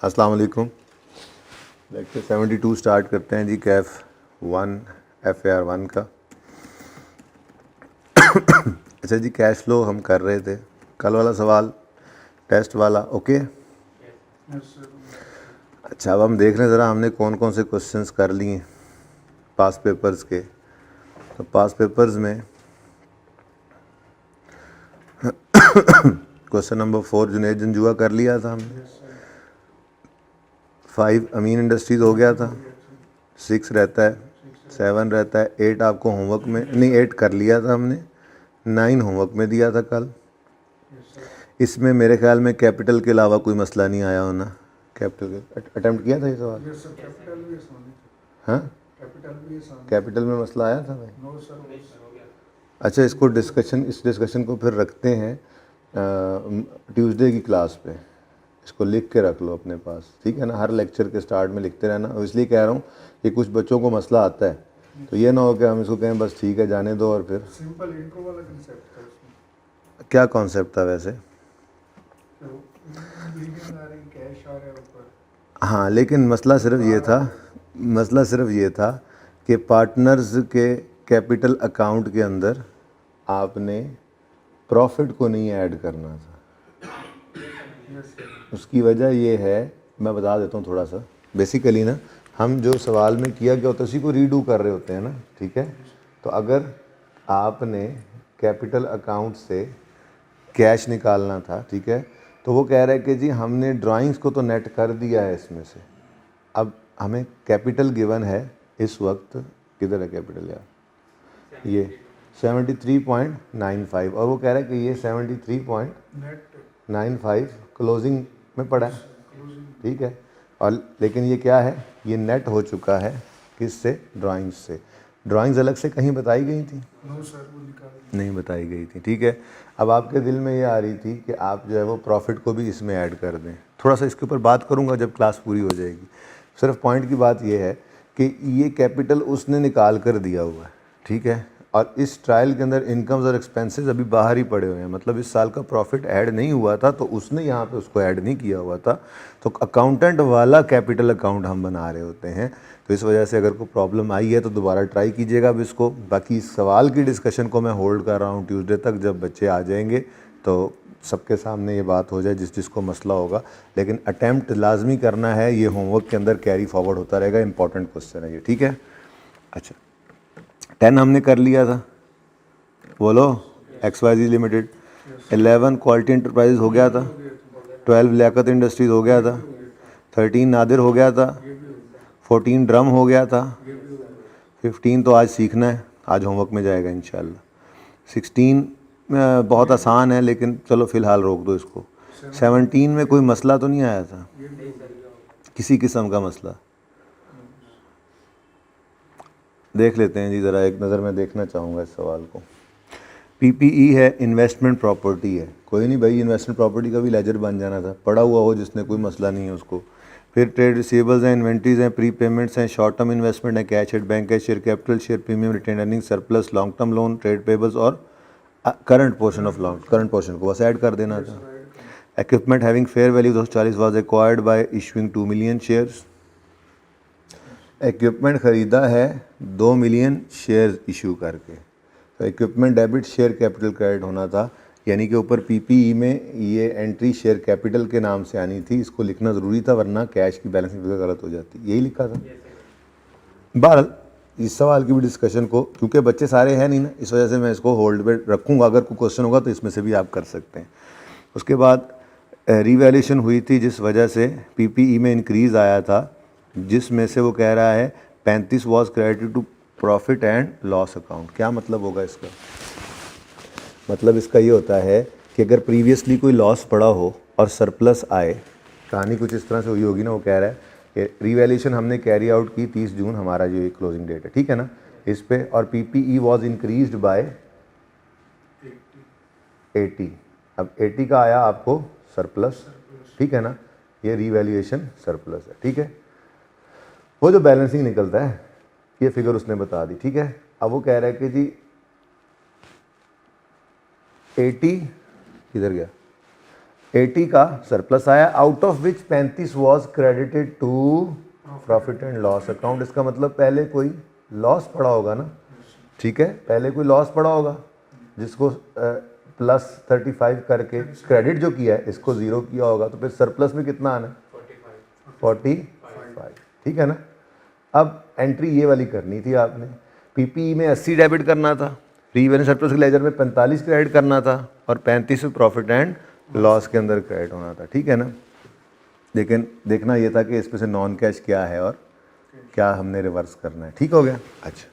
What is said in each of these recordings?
अस्सलाम वालेकुम। Lecture 72 start करते हैं जी, कैफ 1 FAR 1 का। अच्छा जी, कैश फ्लो हम कर रहे थे, कल वाला सवाल टेस्ट वाला, ओके। अच्छा, अब हम देख रहे हैं ज़रा हमने कौन कौन से क्वेश्चंस कर लिए पास पेपर्स के। तो पास पेपर्स में क्वेश्चन नंबर 4 जुनैद जंजुआ कर लिया था हमने। 5 अमीन इंडस्ट्रीज़ हो गया था। 6 रहता है, 7 रहता है, 8 आपको होमवर्क में नहीं, 8 कर लिया था हमने, 9 होमवर्क में दिया था कल। इसमें मेरे ख्याल में कैपिटल के अलावा कोई मसला नहीं आया होना। कैपिटल अटेम्प्ट किया था ये सवाल? हाँ, कैपिटल में मसला आया था भाई? अच्छा, इसको इस डिस्कशन को फिर रखते हैं ट्यूसडे की क्लास पे। इसको लिख के रख लो अपने पास, ठीक है ना। हर लेक्चर के स्टार्ट में लिखते रहना। और इसलिए कह रहा हूँ कि कुछ बच्चों को मसला आता है, तो ये ना हो कि हम इसको कहें बस ठीक है जाने दो और फिर सिंपल इंट्रो वाला कंसेप्ट था उसमें। क्या कॉन्सेप्ट था वैसे? कैश आ रहा है ऊपर। हाँ, लेकिन मसला सिर्फ ये था कि पार्टनर्स के कैपिटल अकाउंट के अंदर आपने प्रॉफिट को नहीं ऐड करना था। उसकी वजह ये है, मैं बता देता हूँ थोड़ा सा। बेसिकली ना, हम जो सवाल में किया गया होता है उसी को रीडू कर रहे होते हैं ना, ठीक है। तो अगर आपने कैपिटल अकाउंट से कैश निकालना था, ठीक है, तो वो कह रहा है कि जी हमने ड्राइंग्स को तो नेट कर दिया है इसमें से, अब हमें कैपिटल गिवन है इस वक्त, किधर है कैपिटल यार, ये 73.95, और वो कह रहा है कि ये 73.95 क्लोजिंग में पड़ा है, ठीक है। और लेकिन ये क्या है, ये नेट हो चुका है किससे? ड्राइंग्स से। ड्राइंग्स अलग से कहीं बताई गई थी? नो सर, वो निकाल नहीं बताई गई थी, ठीक है। अब आपके दिल में ये आ रही थी कि आप जो है वो प्रॉफिट को भी इसमें ऐड कर दें। थोड़ा सा इसके ऊपर बात करूंगा जब क्लास पूरी हो जाएगी। सिर्फ पॉइंट की बात ये है कि ये कैपिटल उसने निकाल कर दिया हुआ है, ठीक है। और इस ट्रायल के अंदर इनकम्स और एक्सपेंसेस अभी बाहर ही पड़े हुए हैं, मतलब इस साल का प्रॉफिट ऐड नहीं हुआ था, तो उसने यहाँ पे उसको ऐड नहीं किया हुआ था। तो अकाउंटेंट वाला कैपिटल अकाउंट हम बना रहे होते हैं। तो इस वजह से अगर कोई प्रॉब्लम आई है तो दोबारा ट्राई कीजिएगा अब इसको। बाकी इस सवाल की डिस्कशन को मैं होल्ड कर रहा हूँ ट्यूसडे तक, जब बच्चे आ जाएंगे तो सबके सामने ये बात हो जाए जिसको मसला होगा। लेकिन अटैम्प्ट लाजमी करना है, ये होमवर्क के अंदर कैरी फॉरवर्ड होता रहेगा। इंपॉर्टेंट क्वेश्चन है ये, ठीक है। अच्छा, 10 हमने कर लिया था, बोलो। XYZ limited. 11 क्वालिटी इंटरप्राइजेज हो गया था। 12 लियाकत इंडस्ट्रीज़ हो गया था। 13 नादिर हो गया था। 14 ड्रम हो गया था। 15 तो आज सीखना है, आज होमवर्क में जाएगा इंशाल्लाह। 16 बहुत आसान है, लेकिन चलो फ़िलहाल रोक दो इसको। 17 में कोई मसला तो नहीं आया था, किसी किस्म का मसला? देख लेते हैं जी, ज़रा एक नज़र मैं देखना चाहूँगा इस सवाल को। PPE है, इन्वेस्टमेंट प्रॉपर्टी है। कोई नहीं भाई, इन्वेस्टमेंट प्रॉपर्टी का भी लेजर बन जाना था, पड़ा हुआ हो जिसने, कोई मसला नहीं है उसको। फिर ट्रेड रिसीवेबल्स हैं, इन्वेंट्रीज हैं, प्री पेमेंट्स हैं, शॉर्ट टर्म इन्वेस्टमेंट है, कैश एट बैंक है, share capital, share premium, retain earning, surplus, long term loan, trade payables और current portion of long. Current portion को बस ऐड कर देना था। Equipment having fair value 240 was acquired by issuing 2 million shares. Equipment ख़रीदा है 2 million share issue करके। तो equipment debit share capital credit होना था, यानी कि ऊपर PPE में ये एंट्री शेयर कैपिटल के नाम से आनी थी। इसको लिखना ज़रूरी था, वरना कैश की बैलेंसिंग फिगर गलत हो जाती। यही लिखा था। बहरहाल इस सवाल की भी डिस्कशन को, क्योंकि बच्चे सारे हैं नहीं ना, इस वजह से मैं इसको होल्ड पे रखूँगा। अगर कोई क्वेश्चन होगा तो इसमें से भी आप कर सकते हैं। उसके बाद रिवैल्यूएशन हुई थी, जिस वजह से PPE में इंक्रीज़ आया था, जिसमें से वो कह रहा है 35 was credited to profit and loss account. क्या मतलब होगा इसका? मतलब इसका ये होता है कि अगर प्रीवियसली कोई लॉस पड़ा हो और सरप्लस आए, कहानी कुछ इस तरह से हुई होगी ना। वो कह रहा है कि रिवैल्यूएशन हमने कैरी आउट की 30 जून, हमारा जो क्लोजिंग डेट है, ठीक है ना, इस पे, और PPE वॉज इंक्रीज्ड बाय 80। अब 80 का आया आपको सरप्लस, ठीक है ना, ये रिवैल्यूएशन सरप्लस है, ठीक है। वो जो बैलेंसिंग निकलता है, ये फिगर उसने बता दी, ठीक है। अब वो कह रहा है कि जी 80 किधर गया, 80 का सरप्लस आया, out of which 35 was credited to profit and loss account. इसका मतलब पहले कोई लॉस पड़ा होगा ना, ठीक है, पहले कोई लॉस पड़ा होगा जिसको प्लस 35 करके क्रेडिट जो किया है इसको 0 किया होगा, तो फिर सरप्लस में कितना आना है 45, ठीक है ना। अब एंट्री ये वाली करनी थी आपने, पीपीई में 80 डेबिट करना था, प्री वेरिएंस सरप्लस के लेजर में 45 क्रेडिट करना था और 35 में प्रॉफिट एंड लॉस के अंदर क्रेडिट होना था, ठीक है ना। लेकिन देखना ये था कि इसमें से नॉन कैश क्या है और क्या हमने रिवर्स करना है, ठीक हो गया। अच्छा,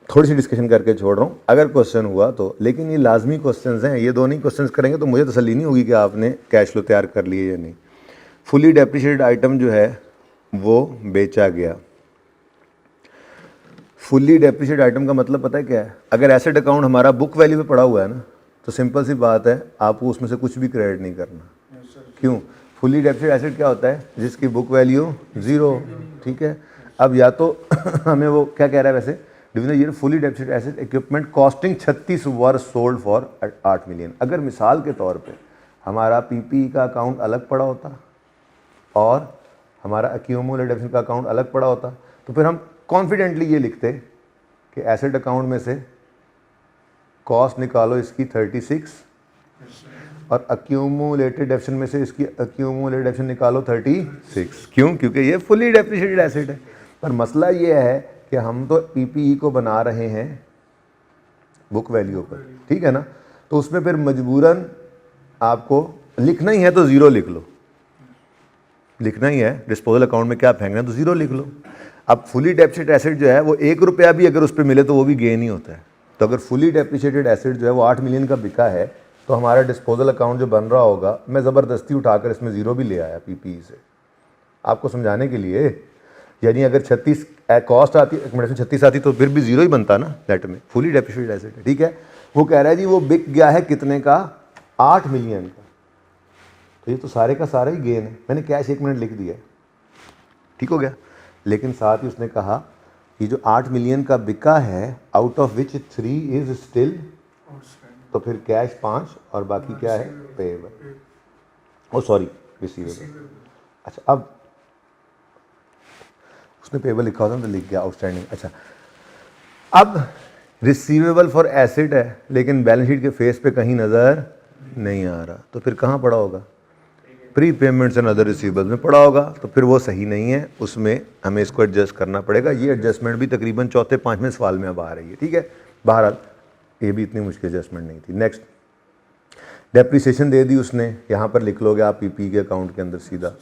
थोड़ी सी डिस्कशन करके छोड़ रहा हूँ, अगर क्वेश्चन हुआ तो, लेकिन ये लाजमी क्वेश्चंस हैं, ये दोनों ही क्वेश्चंस करेंगे तो मुझे तसल्ली नहीं होगी कि आपने कैश फ्लो तैयार कर लिए या नहीं। फुली डेप्रिशिएटेड आइटम जो है वो बेचा गया। फुली डेप्रिशिएटेड आइटम का मतलब पता है क्या है, अगर एसेट अकाउंट हमारा बुक वैल्यू पे पड़ा हुआ है ना, तो सिंपल सी बात है आपको उसमें से कुछ भी क्रेडिट नहीं करना। क्यों? फुली डेप्रिशिएटेड एसेट क्या होता है, जिसकी बुक वैल्यू 0, ठीक है। अब या तो हमें वो क्या कह रहा है वैसे, during the year fully depreciated asset equipment costing 36 were sold for 8 million. अगर मिसाल के तौर पे हमारा पीपीई का अकाउंट अलग पड़ा होता और हमारा एक्यूमुलेटेड डेप्रिसिएशन का अकाउंट अलग पड़ा होता, तो फिर हम कॉन्फिडेंटली ये लिखते कि एसेट अकाउंट में से कॉस्ट निकालो इसकी 36 और एक्यूमुलेटेड डेप्रिसिएशन में से इसकी एक्यूमुलेटेड डेप्रिसिएशन निकालो 36। क्यों? क्योंकि ये फुली डेप्रिशिएटेड एसेट है। पर मसला ये है कि हम तो पीपीई को बना रहे हैं बुक वैल्यू पर, ठीक है ना, तो उसमें फिर मजबूरन आपको लिखना ही है तो 0 लिख लो, लिखना ही है, डिस्पोजल अकाउंट में क्या फेंकना है तो 0 लिख लो। अब फुली डेप्रिशिएटेड एसेट जो है वो 1 रुपया भी अगर उस पर मिले तो वो भी गेन ही होता है। तो अगर फुली डेप्रिशिएटेड एसेट जो है वो 8 मिलियन का बिका है, तो हमारा डिस्पोजल अकाउंट जो बन रहा होगा, मैं ज़बरदस्ती उठाकर इसमें 0 भी ले आया पीपीई से आपको समझाने के लिए। यानी अगर 36 कॉस्ट आती, एक्सपेंडिचर 36 आती तो फिर भी 0 ही बनता ना नेट में, फुली डेप्रिशिएटेड एसेट है, ठीक है। वो कह रहा है जी वो बिक गया है कितने का, 8 मिलियन का, तो ये तो सारे का सारा ही गेन है। मैंने कैश 1 मिनट लिख दिया, ठीक हो गया। लेकिन साथ ही उसने कहा कि जो 8 मिलियन का बिका है, out of which 3 is still, तो फिर कैश 5 और बाकी क्या है पेएबल, ओ सॉरी रिसीवेबल। अच्छा, अब उसने पेएबल लिखा होता तो लिख गया आउटस्टैंडिंग। अच्छा, अब रिसीवेबल फॉर एसेट है लेकिन बैलेंस शीट के फेस पे कहीं नज़र नहीं आ रहा, तो फिर कहाँ पड़ा होगा, pre payments and other receivables में पड़ा होगा, तो फिर वो सही नहीं है, उसमें हमें इसको एडजस्ट करना पड़ेगा। ये एडजस्टमेंट भी तकरीबन चौथे 5वें सवाल में अब आ रही है, ठीक है। बहरहाल ये भी इतनी मुश्किल एडजस्टमेंट नहीं थी। नेक्स्ट, डेप्रिसिएशन दे दी उसने, यहाँ पर लिख लोगे आप पीपी के अकाउंट के अंदर सीधा।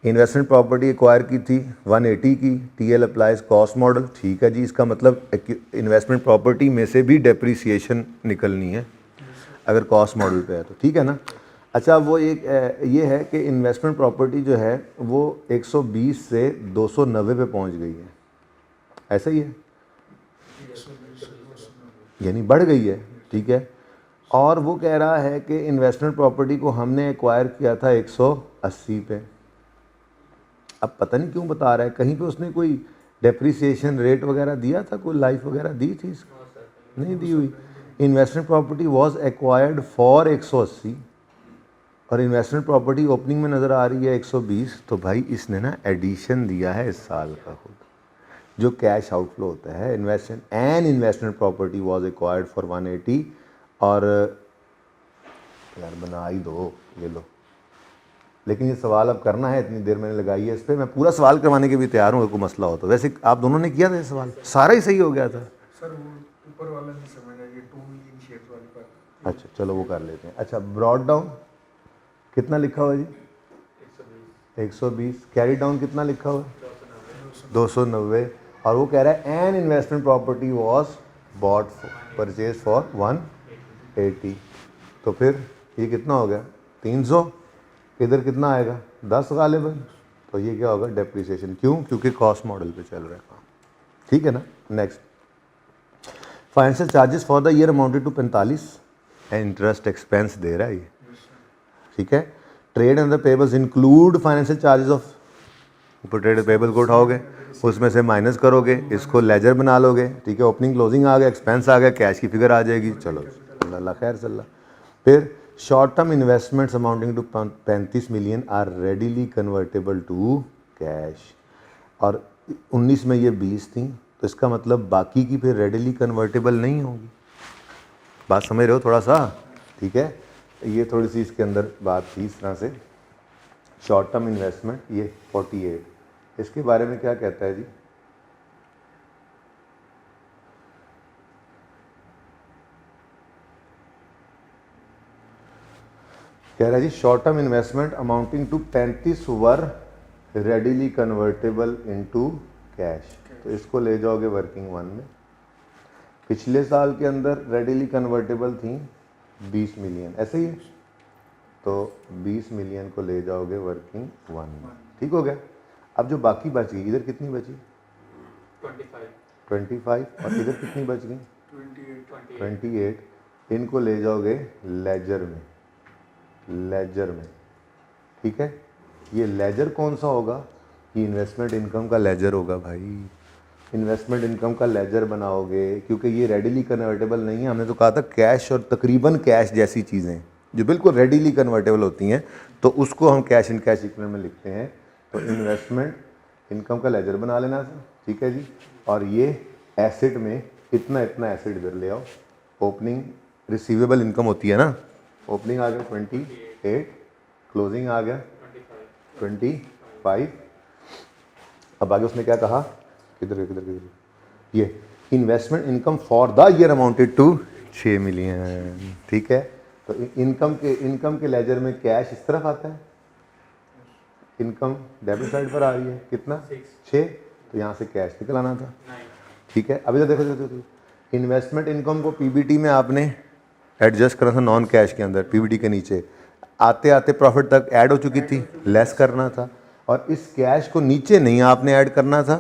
इन्वेस्टमेंट प्रॉपर्टी एक्वायर की थी 180 की, टीएल अप्लाइज कॉस्ट मॉडल, ठीक है जी। इसका मतलब इन्वेस्टमेंट प्रॉपर्टी में से भी डेप्रिसिएशन निकलनी है अगर कॉस्ट मॉडल पे है तो, ठीक है ना। अच्छा, वो एक ये है कि इन्वेस्टमेंट प्रॉपर्टी जो है वो 120 से 290 पे पहुंच गई है, ऐसा ही है, यानी बढ़ गई है, ठीक है। और वो कह रहा है कि इन्वेस्टमेंट प्रॉपर्टी को हमने एक्वायर किया था 180 पे। अब पता नहीं क्यों बता रहा है, कहीं पे उसने कोई डेप्रिसिएशन रेट वगैरह दिया था, कोई लाइफ वगैरह दी थी इसको? नहीं दी हुई। Investment property was acquired for 180 और इन्वेस्टमेंट प्रॉपर्टी ओपनिंग में नज़र आ रही है 120, तो भाई इसने ना एडिशन दिया है इस साल का खुद, जो कैश आउटफ्लो होता है। Investment property was acquired for 180 और यार बना ही दो, ये लो। लेकिन ये सवाल अब करना है, इतनी देर मैंने लगाई है इस पर, मैं पूरा सवाल करवाने के भी तैयार हूँ अगर कोई मसला हो तो। वैसे आप दोनों ने किया था ये सवाल, सारा ही सही हो गया था सर। वो ऊपर वाला नहीं समझ आया, ये 2 मिलियन शेयर वाले पर। अच्छा चलो वो कर लेते हैं। अच्छा, ब्रॉड डाउन कितना लिखा हुआ है जी? 120। कैरी डाउन कितना लिखा हुआ है? 290। और वो कह रहा है an investment property was bought purchase for 180, तो फिर ये कितना हो गया 300। इधर कितना आएगा 10 गालिबन, तो ये क्या होगा डेप्रिसिएशन। क्यों? क्योंकि कॉस्ट मॉडल पे चल रहा है काम, ठीक है ना। Next, financial charges for the year amounted to 45 and interest expense दे रहा है ये, ठीक है। Trade and the payables include financial charges of, ऊपर ट्रेड पेबल को उठाओगे, उसमें से माइनस करोगे, इसको लेजर बना लोगे, ठीक है। ओपनिंग क्लोजिंग आ गया, एक्सपेंस आ गया, कैश की फिगर आ जाएगी, चलो अल्लाह खैर सल्ला। फिर short term investments amounting to 35 million are readily convertible to cash, और 19 में ये 20 थी, तो इसका मतलब बाकी की फिर रेडीली कन्वर्टेबल नहीं होगी। बात समझ रहे हो थोड़ा सा? ठीक है, ये थोड़ी सी इसके अंदर बात थी इस तरह से। शॉर्ट टर्म इन्वेस्टमेंट ये 48, इसके बारे में क्या कहता है जी? कह रहा है जी short term investment amounting to 35 were readily convertible into cash, तो इसको ले जाओगे वर्किंग वन में। पिछले साल के अंदर रेडीली कन्वर्टेबल थी 20 मिलियन, ऐसे ही है, तो 20 मिलियन को ले जाओगे वर्किंग वन में। ठीक हो गया। अब जो बाकी बच गई, इधर कितनी बची? 25, और इधर कितनी बच गई? 28। इनको ले जाओगे लेजर में, लेजर में। ठीक है, ये लेजर कौन सा होगा? ये इन्वेस्टमेंट इनकम का लेजर होगा भाई। इन्वेस्टमेंट इनकम का लेजर बनाओगे, क्योंकि ये रेडीली कन्वर्टेबल नहीं है। हमने तो कहा था कैश और तकरीबन कैश जैसी चीज़ें जो बिल्कुल रेडीली कन्वर्टेबल होती हैं, तो उसको हम कैश इन कैश इक्विवेलेंट में लिखते हैं। तो इन्वेस्टमेंट इनकम का लेजर बना लेना सर, ठीक है जी। और ये एसेट में इतना इतना एसेट इधर ले आओ। ओपनिंग रिसीवेबल इनकम होती है ना, ओपनिंग आ गया 28, क्लोजिंग आ गया 25। अब आगे उसने क्या कहा? किधर किधर किधर, ये investment income for the year amounted to 6 million. ठीक है, तो इनकम के लेजर में कैश इस तरफ आता है, इनकम डेबिट साइड पर आ रही है, कितना? 6, तो यहाँ से कैश निकल आना था। ठीक है, अभी तो देखो इन्वेस्टमेंट इनकम को पीबीटी में आपने एडजस्ट करना था, नॉन कैश के अंदर पीबीटी के नीचे आते आते प्रॉफिट तक ऐड हो चुकी थी, लेस करना था। और इस कैश को नीचे नहीं आपने ऐड करना था।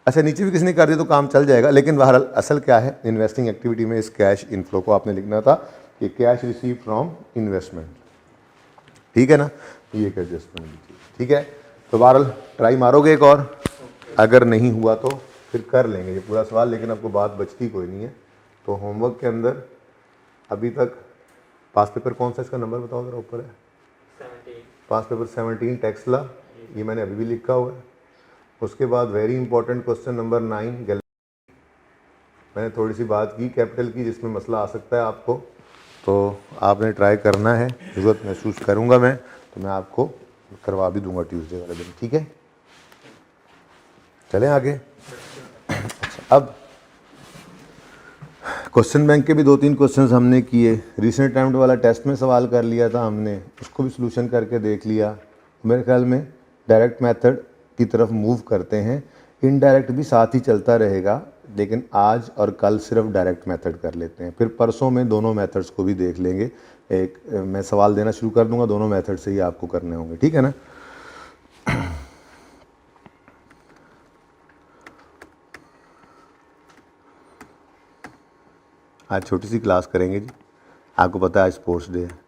अच्छा, नीचे भी किसी ने कर दिया तो काम चल जाएगा, लेकिन बहरहाल असल क्या है, इन्वेस्टिंग एक्टिविटी में इस कैश इनफ्लो को आपने लिखना था कि कैश रिसीव फ्रॉम इन्वेस्टमेंट। ठीक है ना, ये एक एडजस्टमेंट लीजिए। ठीक है, तो बहरहाल ट्राई मारोगे एक और, अगर नहीं हुआ तो फिर कर लेंगे ये पूरा सवाल, लेकिन आपको बात बचती कोई नहीं है। तो होमवर्क के अंदर अभी तक पास पेपर कौन सा, इसका नंबर बताओ जरा, ऊपर है 17। पास पेपर 17 टैक्स ला, ये मैंने अभी भी लिखा हुआ है। उसके बाद वेरी इंपॉर्टेंट क्वेश्चन नंबर 9, मैंने थोड़ी सी बात की कैपिटल की, जिसमें मसला आ सकता है आपको, तो आपने ट्राई करना है। ज़रूरत महसूस करूँगा मैं तो मैं आपको करवा भी दूंगा ट्यूसडे वाले दिन। ठीक है, चलें आगे। अच्छा, अब क्वेश्चन बैंक के भी 2-3 क्वेश्चंस हमने किए। रिसेंट अटेम्प्ट वाला टेस्ट में सवाल कर लिया था हमने, उसको भी सॉल्यूशन करके देख लिया। मेरे ख्याल में डायरेक्ट मेथड की तरफ मूव करते हैं, इनडायरेक्ट भी साथ ही चलता रहेगा, लेकिन आज और कल सिर्फ डायरेक्ट मेथड कर लेते हैं, फिर परसों में दोनों मेथड्स को भी देख लेंगे। एक मैं सवाल देना शुरू कर दूंगा, दोनों मेथड से ही आपको करने होंगे। ठीक है ना? आज छोटी सी क्लास करेंगे जी, आपको पता है आज स्पोर्ट्स डे है।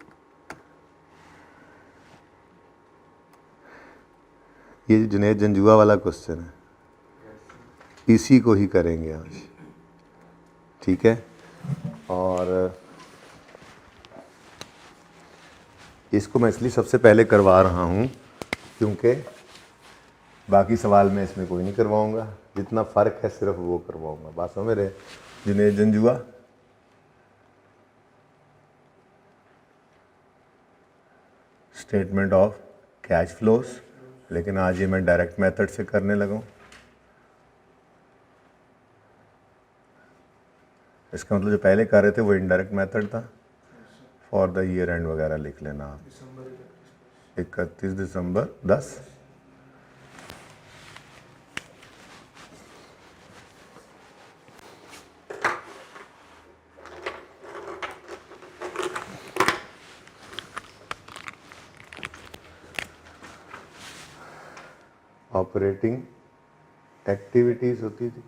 ये जुनेद जंजुआ वाला क्वेश्चन है, इसी को ही करेंगे आज। ठीक है, और इसको मैं इसलिए सबसे पहले करवा रहा हूँ क्योंकि बाकी सवाल मैं इसमें कोई नहीं करवाऊँगा, जितना फ़र्क है सिर्फ वो करवाऊँगा। बात समझ रहे? Junaid Janjua statement of cash flows, लेकिन आज ये मैं डायरेक्ट मेथड से करने लगा हूँ। इसका मतलब जो पहले कर रहे थे वो इनडायरेक्ट मेथड था। फॉर द ईयर एंड वगैरह लिख लेना आप, 31 दिसंबर 10। ऑपरेटिंग एक्टिविटीज़ होती थी,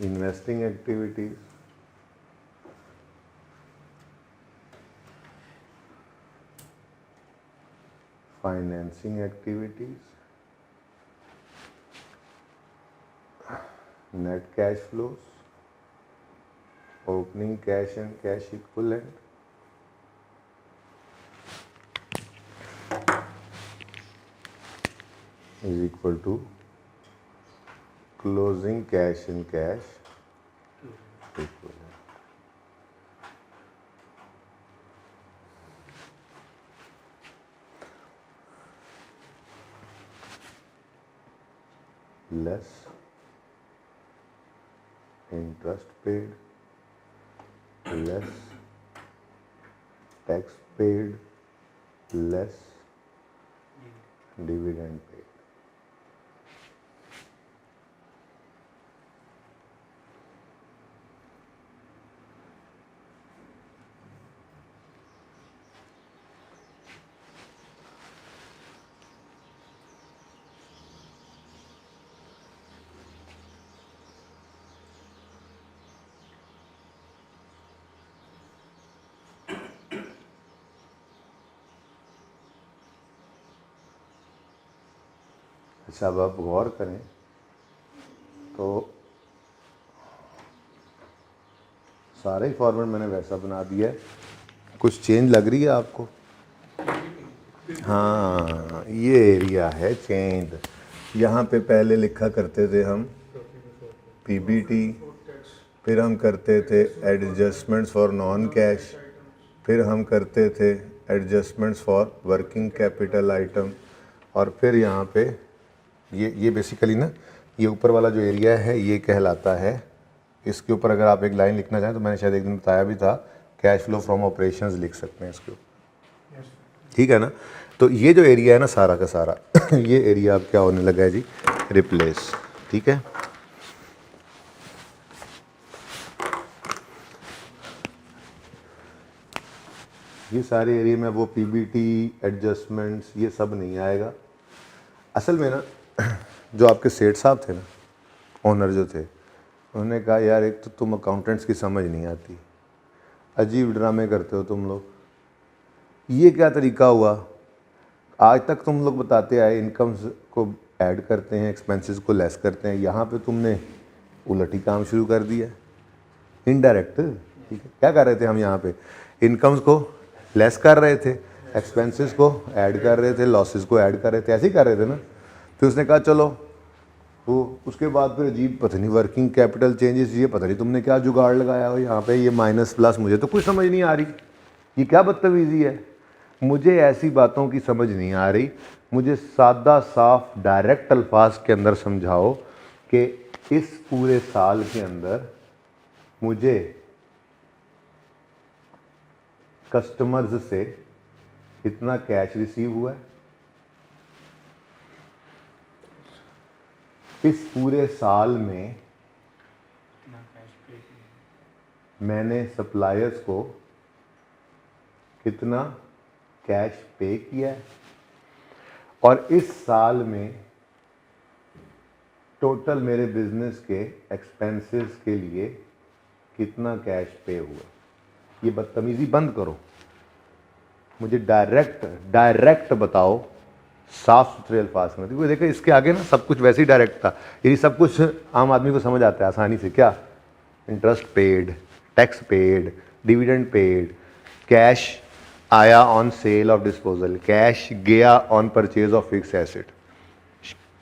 investing activities, financing activities, net cash flows, opening cash and cash equivalent, is equal to closing cash and cash equivalent. Less interest paid, less tax paid, less dividend paid. अच्छा, अब आप गौर करें तो सारा ही format मैंने वैसा बना दिया है। कुछ चेंज लग रही है आपको? हाँ, ये एरिया है चेंज। यहाँ पे पहले लिखा करते थे हम पीबीटी, फिर हम करते थे एडजस्टमेंट्स फॉर नॉन कैश, फिर हम करते थे adjustments for working capital item, और फिर यहाँ पे ये बेसिकली ना, ये ऊपर वाला जो एरिया है ये कहलाता है, इसके ऊपर अगर आप एक लाइन लिखना चाहें तो मैंने शायद एक दिन बताया भी था, कैश फ्लो फ्रॉम ऑपरेशंस लिख सकते हैं इसके ऊपर, ठीक है ना। तो ये जो एरिया है ना सारा का सारा ये एरिया अब क्या होने लगा है जी, रिप्लेस, ठीक है। ये सारे एरिया में वो पीबीटी एडजस्टमेंट्स ये सब नहीं आएगा। असल में ना जो आपके सेठ साहब थे ना, ओनर जो थे, उन्होंने कहा यार एक तो तुम अकाउंटेंट्स की समझ नहीं आती, अजीब ड्रामे करते हो तुम लोग, ये क्या तरीका हुआ, आज तक तुम लोग बताते आए इनकम्स को ऐड करते हैं, एक्सपेंसेस को लेस करते हैं, यहाँ पे तुमने उलट ही काम शुरू कर दिया, इनडायरेक्ट, ठीक है। क्या कर रहे थे हम यहाँ पे, इनकम्स को लेस कर रहे थे, एक्सपेंसेस को ऐड कर रहे थे, लॉसेस को ऐड कर रहे थे, ऐसे ही कर रहे थे ना। फिर उसने कहा चलो वो, उसके बाद फिर अजीब पता नहीं वर्किंग कैपिटल चेंजेस, ये पता नहीं तुमने क्या जुगाड़ लगाया हो यहाँ पे, ये माइनस प्लस, मुझे तो कुछ समझ नहीं आ रही, ये क्या बदतमीज़ी है। मुझे ऐसी बातों की समझ नहीं आ रही, मुझे सादा साफ डायरेक्ट अल्फाज के अंदर समझाओ कि इस पूरे साल के अंदर मुझे कस्टमर्स से कितना कैश रिसीव हुआ है, इस पूरे साल में मैंने सप्लायर्स को कितना कैश पे किया है, और इस साल में टोटल मेरे बिजनेस के एक्सपेंसेस के लिए कितना कैश पे हुआ। ये बदतमीज़ी बंद करो, मुझे डायरेक्ट बताओ, साफ सुथरे अल्फाज में। क्योंकि देखो इसके आगे ना सब कुछ वैसे ही डायरेक्ट था, यही सब कुछ आम आदमी को समझ आता है आसानी से। क्या, interest paid, tax paid, dividend paid, cash आया on sale of disposal, cash गया on purchase of fix asset,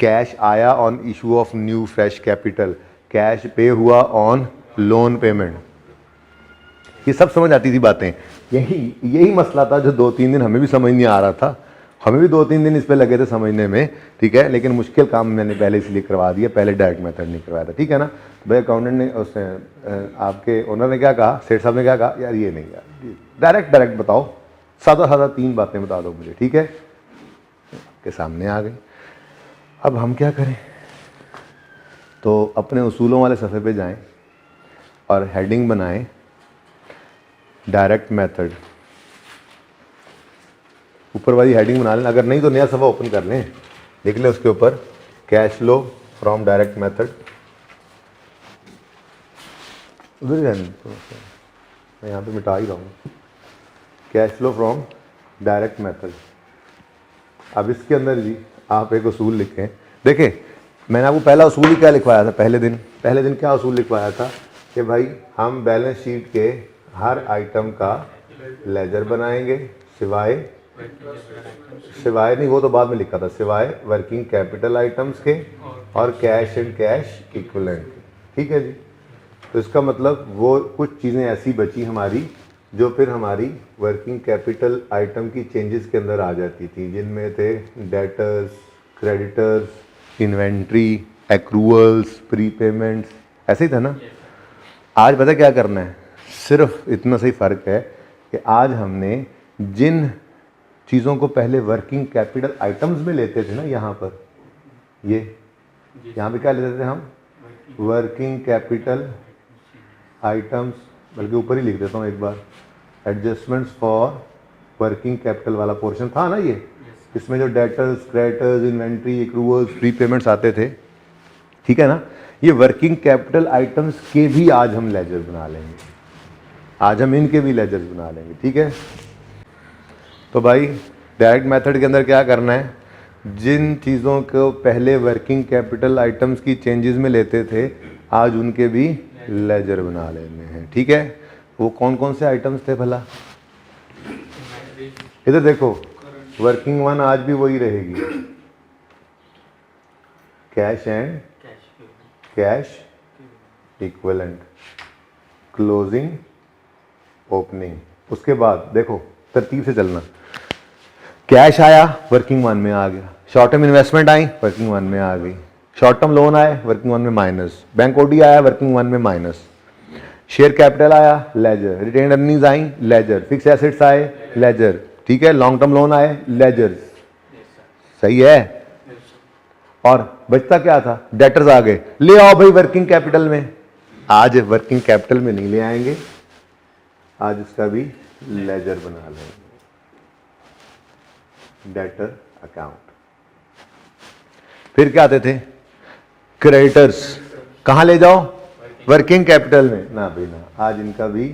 cash आया on issue of new fresh capital, cash pay हुआ ऑन लोन पेमेंट, ये सब समझ आती थी बातें। यही मसला था जो 2-3 दिन हमें भी समझ नहीं आ रहा था, हमें भी 2-3 दिन इस पे लगे थे समझने में, ठीक है। लेकिन मुश्किल काम मैंने पहले इसलिए करवा दिया, पहले डायरेक्ट मेथड नहीं करवाया था, ठीक है ना। तो भाई अकाउंटेंट ने, उसने आपके ओनर ने क्या कहा, सेठ साहब ने क्या कहा, यार ये नहीं, यार डायरेक्ट बताओ, सादा 3 बातें बता दो मुझे, ठीक है। के सामने आ गई। अब हम क्या करें, तो अपने उसूलों वाले सफ़े पे जाएं और हेडिंग बनाएं, डायरेक्ट मेथड, ऊपर वाली हेडिंग बना लें, अगर नहीं तो नया सफ़ा ओपन कर लें, लिख लें उसके ऊपर cash flow from direct method, उधर जाने तो मैं यहाँ पे मिटा ही रहा हूँ, cash flow from direct method. अब इसके अंदर जी आप एक उसूल लिखें, देखें मैंने आपको पहला उसूल ही क्या लिखवाया था पहले दिन क्या उसूल लिखवाया था कि भाई हम बैलेंस शीट के हर आइटम का लेजर बनाएंगे सिवाय नहीं, वो तो बाद में लिखा था, सिवाय वर्किंग कैपिटल आइटम्स के और कैश एंड कैश इक्विवेलेंट के। ठीक है जी। तो इसका मतलब वो कुछ चीज़ें ऐसी बची हमारी जो फिर हमारी वर्किंग कैपिटल आइटम की चेंजेस के अंदर आ जाती थी, जिनमें थे डेटर्स, क्रेडिटर्स, इन्वेंट्री, एक्रूअल्स, प्रीपेमेंट्स, ऐसे ही था ना। आज पता क्या करना है, सिर्फ इतना सही फ़र्क है कि आज हमने जिन चीज़ों को पहले वर्किंग कैपिटल आइटम्स में लेते थे ना, यहाँ पर यहाँ पे क्या लेते थे हम, वर्किंग कैपिटल आइटम्स, बल्कि ऊपर ही लिख देता हूँ एक बार, एडजस्टमेंट्स फॉर वर्किंग कैपिटल वाला पोर्शन था ना ये, इसमें जो डेटर्स, क्रेडिटर्स, इन्वेंट्री, एक्रूअल्स, प्रीपेमेंट्स आते थे, ठीक है ना। ये वर्किंग कैपिटल आइटम्स के भी आज हम लेजर बना लेंगे, आज हम इनके भी लेजर्स बना लेंगे। ठीक है। तो भाई डायरेक्ट मेथड के अंदर क्या करना है, जिन चीज़ों को पहले वर्किंग कैपिटल आइटम्स की चेंजेस में लेते थे आज उनके भी लेजर बना लेने हैं। ठीक है। वो कौन कौन से आइटम्स थे भला, इधर देखो, वर्किंग वन आज भी वही रहेगी, cash and cash equivalent, closing, opening. उसके बाद देखो तरतीब से चलना, कैश आया वर्किंग वन में आ गया, short term investment I working one में आ गई, शॉर्ट टर्म लोन आए वर्किंग वन में माइनस, बैंक ओडी आया वर्किंग वन में माइनस, शेयर कैपिटल आया लेजर, रिटेन अर्निंग्स आई लेजर, फिक्स एसेट्स आए लेजर, ठीक है, लॉन्ग टर्म लोन आए लेजर, सही है। और बचता क्या था, डेटर्स आ गए, ले आओ भाई वर्किंग कैपिटल में, आज वर्किंग कैपिटल में नहीं ले आएंगे, आज इसका भी लेजर बना लेंगे, डेटर अकाउंट। फिर क्या आते थे, क्रेडिटर्स, कहां ले जाओ, वर्किंग कैपिटल में, ना भाई ना, आज इनका भी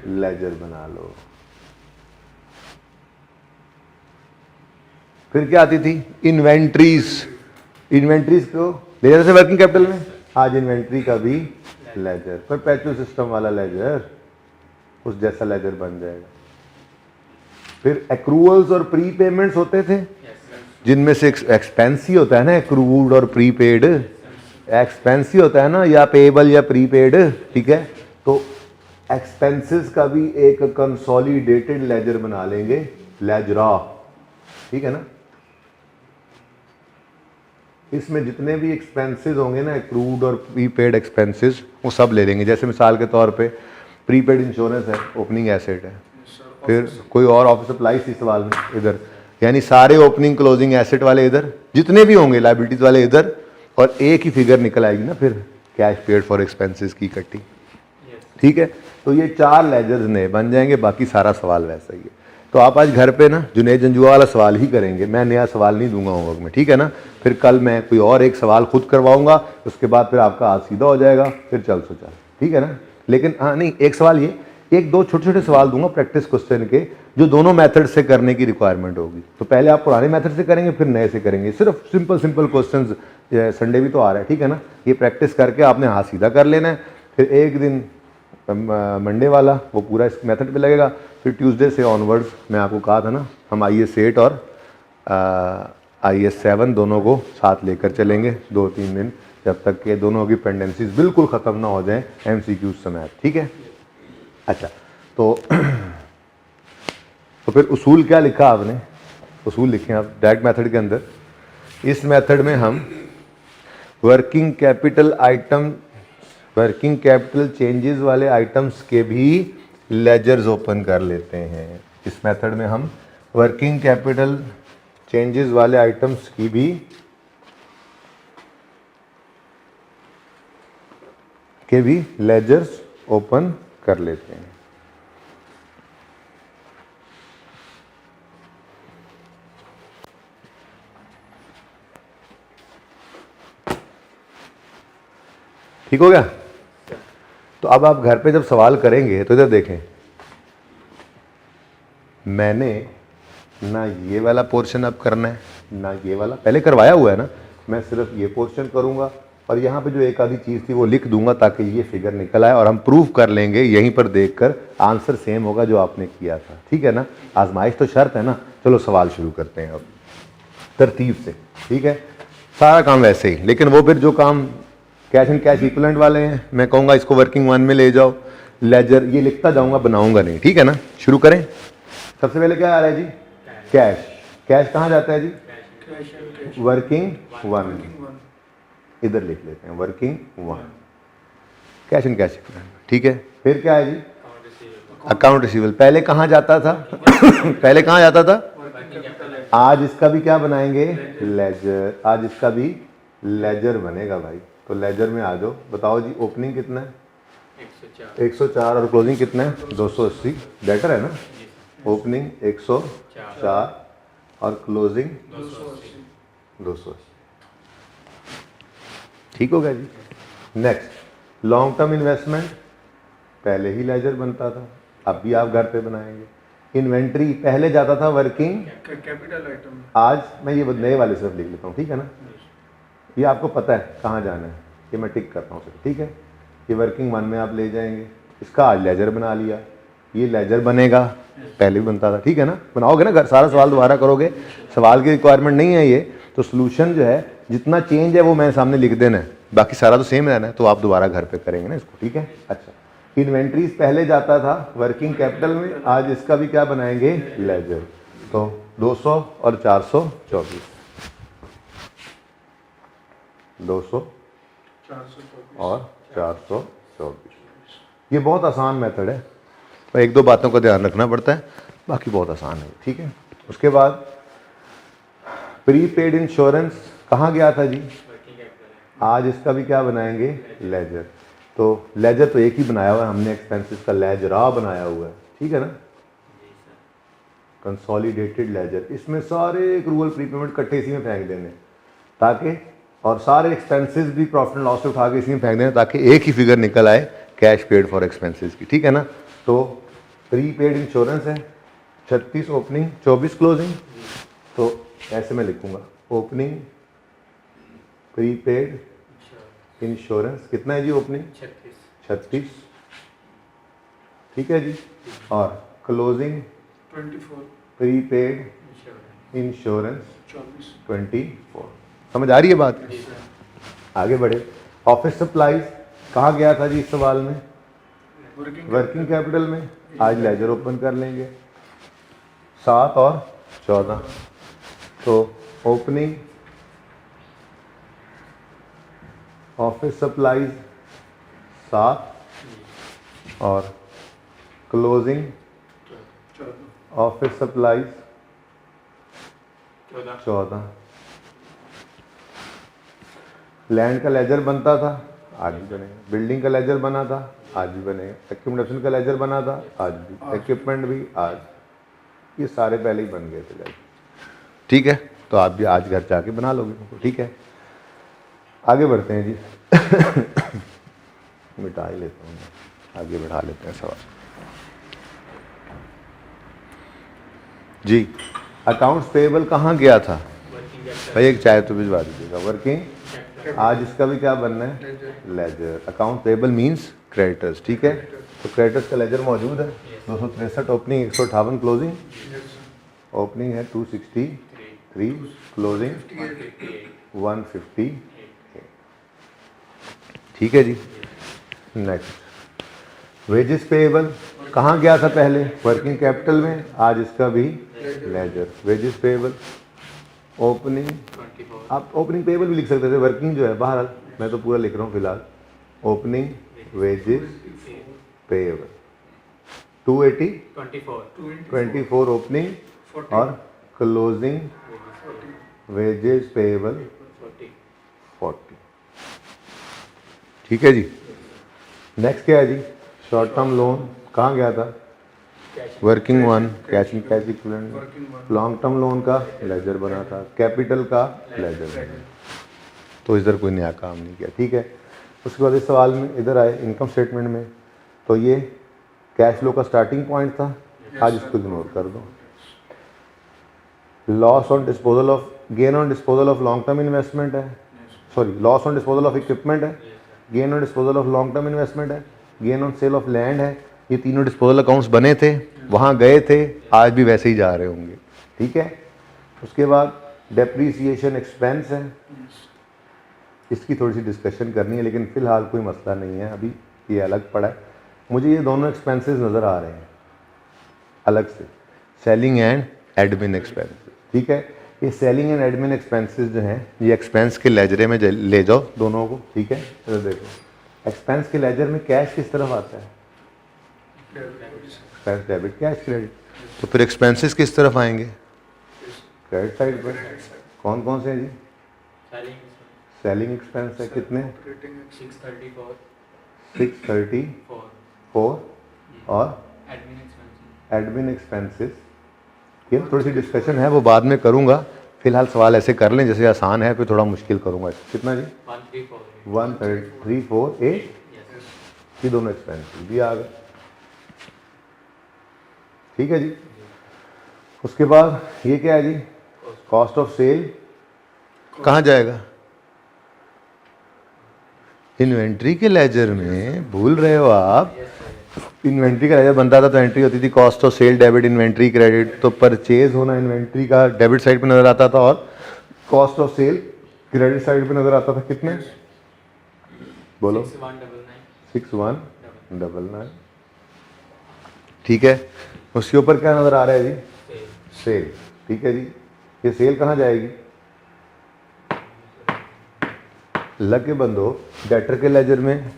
लेजर बना लो। फिर क्या आती थी, इन्वेंट्रीज को ले जाते थे वर्किंग कैपिटल में, आज इन्वेंट्री का भी लेजर, परपेचुअल सिस्टम वाला लेजर, उस जैसा लेजर बन जाएगा। फिर एक्रूअल्स और प्री पेमेंट्स होते थे, जिनमें से एक्सपेंस ही होता है ना, एक्रूड और प्रीपेड, एक्सपेंस ही होता है ना, या पेएबल या प्रीपेड। ठीक है। तो एक्सपेंसेस का भी एक कंसोलिडेटेड लेजर बना लेंगे, लेजरा। ठीक है ना। इसमें जितने भी एक्सपेंसेस होंगे ना, एक्रूड और प्रीपेड एक्सपेंसेस, वो सब ले लेंगे। जैसे मिसाल के तौर पे प्रीपेड इंश्योरेंस है, ओपनिंग एसेट है, फिर कोई और ऑफिस सप्लाईज इस सवाल में इधर, यानी सारे ओपनिंग क्लोजिंग एसेट वाले इधर, जितने भी होंगे लायबिलिटीज वाले इधर, और एक ही फिगर निकल आएगी ना फिर कैश पेड फॉर एक्सपेंसेस की इकट्ठी। ठीक है। तो ये 4 लेजर्स ने बन जाएंगे, बाकी सारा सवाल वैसा ही है। तो आप आज घर पे ना जुनेद जंजुआ वाला सवाल ही करेंगे, मैं नया सवाल नहीं दूंगा होमवर्क में। ठीक है ना। फिर कल मैं कोई और एक सवाल खुद करवाऊंगा, उसके बाद फिर आपका आज सीधा हो जाएगा, फिर चल सो चल। ठीक है ना। लेकिन हाँ नहीं, एक सवाल ये, एक दो छोटे छोटे सवाल दूंगा प्रैक्टिस क्वेश्चन के, जो दोनों मेथड से करने की रिक्वायरमेंट होगी। तो पहले आप पुराने मेथड से करेंगे, फिर नए से करेंगे, सिर्फ सिंपल क्वेश्चंस। संडे भी तो आ रहा है, ठीक है ना। ये प्रैक्टिस करके आपने हाथ सीधा कर लेना है, फिर एक दिन मंडे वाला वो पूरा इस मेथड पे लगेगा, फिर ट्यूसडे से ऑनवर्ड्स मैं आपको कहा था ना, हम IAS 8 और IAS 7 दोनों को साथ लेकर चलेंगे 2-3 दिन, जब तक के दोनों की पेंडेंसीज बिल्कुल ख़त्म ना हो जाएं MCQ समय। ठीक है। अच्छा, तो फिर उसूल क्या लिखा आपने, उसूल लिखे आप डायरेक्ट मेथड के अंदर। इस मेथड में हम वर्किंग कैपिटल चेंजेस वाले आइटम्स के भी लेजर्स ओपन कर लेते हैं। इस मेथड में हम वर्किंग कैपिटल चेंजेस वाले आइटम्स की भी लेजर्स ओपन कर लेते हैं। ठीक हो गया। तो अब आप घर पे जब सवाल करेंगे तो इधर देखें, मैंने ना ये वाला पोर्शन अब करना है ना ये वाला, पहले करवाया हुआ है ना, मैं सिर्फ ये पोर्शन करूँगा और यहाँ पे जो एक आधी चीज़ थी वो लिख दूंगा ताकि ये फिगर निकल आए और हम प्रूव कर लेंगे यहीं पर देखकर आंसर सेम होगा जो आपने किया था। ठीक है ना, आजमाइश तो शर्त है ना। चलो सवाल शुरू करते हैं अब तरतीब से। ठीक है, सारा काम वैसे ही, लेकिन वो फिर जो काम कैश एंड कैश इक्विवेलेंट वाले हैं मैं कहूँगा इसको वर्किंग वन में ले जाओ। लेजर ये लिखता जाऊँगा, बनाऊँगा नहीं। ठीक है ना, शुरू करें। सबसे पहले क्या आ रहा है जी? कैश। कैश कहाँ जाता है जी? Working one. इधर लिख लेते हैं working one, cash and cash equivalent. ठीक है, फिर क्या है जी? Account receivable. पहले कहाँ जाता था? पहले कहाँ जाता था? आज इसका भी क्या बनाएंगे? लेजर। आज इसका भी लेजर बनेगा भाई। तो लेजर में आ जाओ। बताओ जी, ओपनिंग कितना है? 104 और क्लोजिंग कितना है? 280। बेटर है ना? ओपनिंग 104 और क्लोजिंग 280। ठीक हो गया जी। Next, long term investment. पहले ही लेजर बनता था, अब भी आप घर पे बनाएंगे। इन्वेंट्री पहले जाता था वर्किंग कैपिटल आइटम। आज मैं ये नए वाले सिर्फ लिख लेता हूँ। ठीक है ना, ये आपको पता है कहाँ जाना है, ये मैं टिक करता हूँ सिर्फ। ठीक है, ये वर्किंग वन में आप ले जाएंगे। इसका आज लेजर बना लिया, ये लेजर बनेगा, पहले भी बनता था। ठीक है ना, बनाओगे ना घर, सारा सवाल दोबारा करोगे। सवाल की रिक्वायरमेंट नहीं है ये, तो सोल्यूशन जो है जितना चेंज है वो मैं सामने लिख देना है, बाकी सारा तो सेम रहना है। तो आप दोबारा घर पे करेंगे ना इसको। ठीक है, अच्छा। इन्वेंट्रीज पहले जाता था वर्किंग कैपिटल में, आज इसका भी क्या बनाएंगे? लेजर। तो 200 और 424, 200 और 424। ये बहुत आसान मेथड है, पर एक दो बातों का ध्यान रखना पड़ता है, बाकी बहुत आसान है। ठीक है, उसके बाद प्रीपेड इंश्योरेंस कहाँ गया था जी? आज इसका भी क्या बनाएंगे? लेजर। तो लेजर तो एक ही बनाया हुआ है हमने, एक्सपेंसेस का लेजरा बनाया हुआ है। ठीक है ना, कंसोलिडेटेड लेजर। इसमें सारे एक्रूअल प्रीपेमेंट इकट्ठे इसी में फेंक देने ताकि, और सारे एक्सपेंसेस भी प्रॉफिट एंड लॉस से उठा के इसी में फेंक देने ताकि एक ही फिगर निकल आए कैश पेड फॉर एक्सपेंसेस की। ठीक है ना, तो प्रीपेड इंश्योरेंस है 36 ओपनिंग 24 क्लोजिंग। तो ऐसे मैं लिखूंगा, ओपनिंग प्रीपेड इंश्योरेंस कितना है जी? ओपनिंग 36। ठीक है जी, और क्लोजिंग 24 प्रीपेड इंश्योरेंस 24। समझ आ रही है बात? आगे बढ़े। ऑफिस सप्लाईज कहाँ गया था जी इस सवाल में? वर्किंग कैपिटल में। आज लेजर ओपन कर लेंगे 7 और 14। तो ओपनिंग ऑफिस सप्लाईज 7 और क्लोजिंग ऑफिस सप्लाईज 14। लैंड का लेजर बनता था, आज भी बनेगा। बिल्डिंग का लेजर बना था, आज भी बनेगा। एक्यूमुलेशन का लेजर बना था, आज भी। इक्विपमेंट भी आज, ये सारे पहले ही बन गए थे लेजर। ठीक है, तो आप भी आज घर जाके बना लोगे उनको। ठीक है, आगे बढ़ते हैं जी। मिटा ही लेता हूँ, आगे बढ़ा लेते हैं सवाल जी। अकाउंट्स पेएबल कहाँ गया था भाई? एक चाय तो भिजवा दीजिएगा। वर्किंग, आज इसका भी क्या बनना है? Ledger. Account payable means creditors. ठीक है, तो क्रेडिटर्स का लेजर मौजूद है। 263 ओपनिंग, 158 क्लोजिंग। ओपनिंग है 263, क्लोजिंग 150। ठीक है जी। नेक्स्ट, वेजेस पेएबल कहाँ गया था पहले? वर्किंग कैपिटल में, आज इसका भी लेजर। वेजेस पेएबल ओपनिंग, आप ओपनिंग पेएबल भी लिख सकते थे, वर्किंग जो है बहरहाल मैं तो पूरा लिख रहा हूँ फिलहाल। ओपनिंग वेजेस पेएबल 280 24 ओपनिंग और क्लोजिंग वेजेस पेएबल 40। ठीक है जी। नेक्स्ट क्या है जी? शॉर्ट टर्म लोन कहाँ गया था? Working one, cash and cash equivalent. Long term loan का लेजर बना था, कैपिटल का लेजर बना, तो इधर कोई नया काम नहीं किया। ठीक है, उसके बाद इस सवाल में इधर आए इनकम स्टेटमेंट में, तो ये कैश फ्लो का स्टार्टिंग पॉइंट था, आज इसको इग्नोर कर दो। Loss on disposal of gain on disposal of long term investment है, sorry loss on disposal of equipment है, gain on disposal of long term investment है, gain on sale of land है। ये तीनों डिस्पोजल अकाउंट्स बने थे, वहाँ गए थे, आज भी वैसे ही जा रहे होंगे, ठीक है। उसके बाद डेप्रीसिएशन एक्सपेंस है, इसकी थोड़ी सी डिस्कशन करनी है, लेकिन फ़िलहाल कोई मसला नहीं है, अभी ये अलग पड़ा है। मुझे ये दोनों एक्सपेंसेस नज़र आ रहे हैं अलग से, सेलिंग एंड एडमिन एक्सपेंसेस, ठीक है। ये सेलिंग एंड एडमिन एक्सपेंसेस जो हैं ये एक्सपेंस के लेजरे में ले जाओ दोनों को, ठीक है। तो देखो एक्सपेंस के लेजर में कैश किस तरफ आता है, एक्सपेंस डेबिट कैश क्रेडिट, तो फिर एक्सपेंसेस किस तरफ आएंगे, क्रेडिट साइड पर। कौन कौन से हैं जी, सेलिंग एक्सपेंस है कितने, 634 और एडमिन एक्सपेंसेस। ये थोड़ी सी डिस्कशन है वो बाद में करूँगा, फिलहाल सवाल ऐसे कर लें जैसे आसान है, फिर थोड़ा मुश्किल करूँगा। कितना जी, 1348, ये दोनों एक्सपेंसेस भी आ गए, ठीक है जी। उसके बाद ये क्या है जी, कॉस्ट ऑफ सेल कहाँ जाएगा, इन्वेंट्री के लेजर में। भूल रहे हो आप, इन्वेंट्री का लेजर बनता था तो एंट्री होती थी cost of sale debit inventory credit, तो परचेज होना इन्वेंट्री का डेबिट साइड पे नजर आता था और cost of sale credit side पे नजर आता था। कितने बोलो, 6199, ठीक है। उसके ऊपर क्या नजर आ रहा है जी, सेल, ठीक है जी। ये सेल कहाँ जाएगी, लगे बंदो डेटर के लेजर में।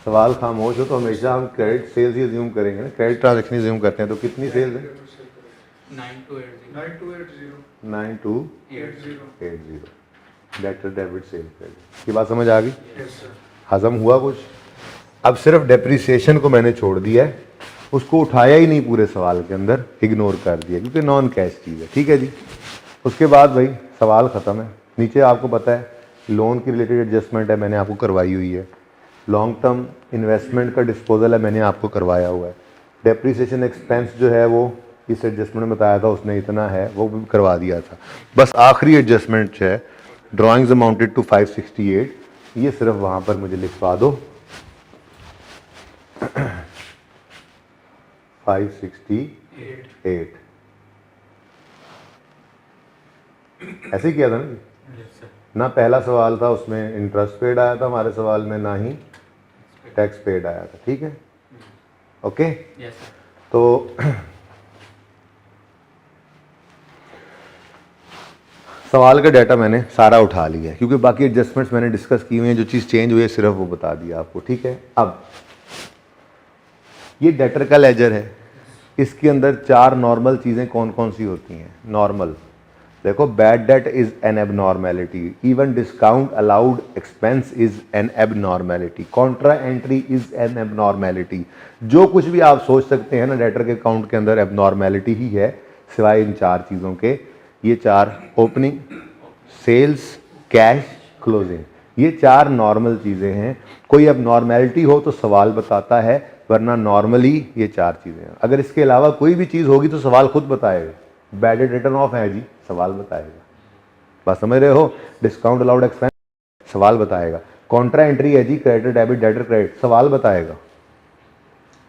सवाल खामोश हो तो हमेशा हम क्रेडिट सेल्स ही अज्यूम करेंगे ना, क्रेडिट ट्रांजैक्शन अज्यूम करते हैं। तो कितनी सेल्स है, 9280 डेटर डेबिट सेल क्रेडिट की बात समझ आ गई, हजम हुआ कुछ। अब सिर्फ डेप्रिसिएशन को मैंने छोड़ दिया है, उसको उठाया ही नहीं पूरे सवाल के अंदर, इग्नोर कर दिया क्योंकि नॉन कैश चीज़ है, ठीक है जी। उसके बाद भाई सवाल ख़त्म है। नीचे आपको पता है लोन की रिलेटेड एडजस्टमेंट है, मैंने आपको करवाई हुई है। लॉन्ग टर्म इन्वेस्टमेंट का डिस्पोजल है, मैंने आपको करवाया हुआ है। डेप्रिसिएशन एक्सपेंस जो है वो इस एडजस्टमेंट में बताया था उसने इतना है, वो भी करवा दिया था। बस आखिरी एडजस्टमेंट जो है ड्राइंग्स अमाउंटेड टू 568, ये सिर्फ वहाँ पर मुझे लिखवा दो 568। ऐसे ही किया था ना जी, ना पहला सवाल था उसमें इंटरेस्ट पेड आया था हमारे सवाल में, ना ही टैक्स पेड आया था, ठीक है, ओके। तो सवाल का डाटा मैंने सारा उठा लिया है क्योंकि बाकी एडजस्टमेंट्स मैंने डिस्कस की हुई हैं, जो चीज़ चेंज हुई है सिर्फ वो बता दिया आपको, ठीक है। अब ये डेटर का लेजर है, इसके अंदर 4 नॉर्मल चीज़ें कौन कौन सी होती हैं। नॉर्मल देखो, bad debt is an abnormality, even discount allowed expense is an abnormality, Contra entry is an abnormality. जो कुछ भी आप सोच सकते हैं ना डेटर के अकाउंट के अंदर एबनॉर्मेलिटी ही है, सिवाय इन 4 चीज़ों के। ये 4 ओपनिंग, सेल्स, कैश, क्लोजिंग, ये 4 नॉर्मल चीज़ें हैं। कोई एबनॉर्मेलिटी हो तो सवाल बताता है, वरना नॉर्मली ये 4 चीज़ें हैं। अगर इसके अलावा कोई भी चीज़ होगी तो सवाल खुद बताएगा। बैड डेट रिटर्न ऑफ है जी, सवाल बताएगा, बात समझ रहे हो। डिस्काउंट अलाउड एक्सपेंस, सवाल बताएगा। कॉन्ट्रा एंट्री है जी, क्रेडिट डेबिट डेटर क्रेडिट, सवाल बताएगा,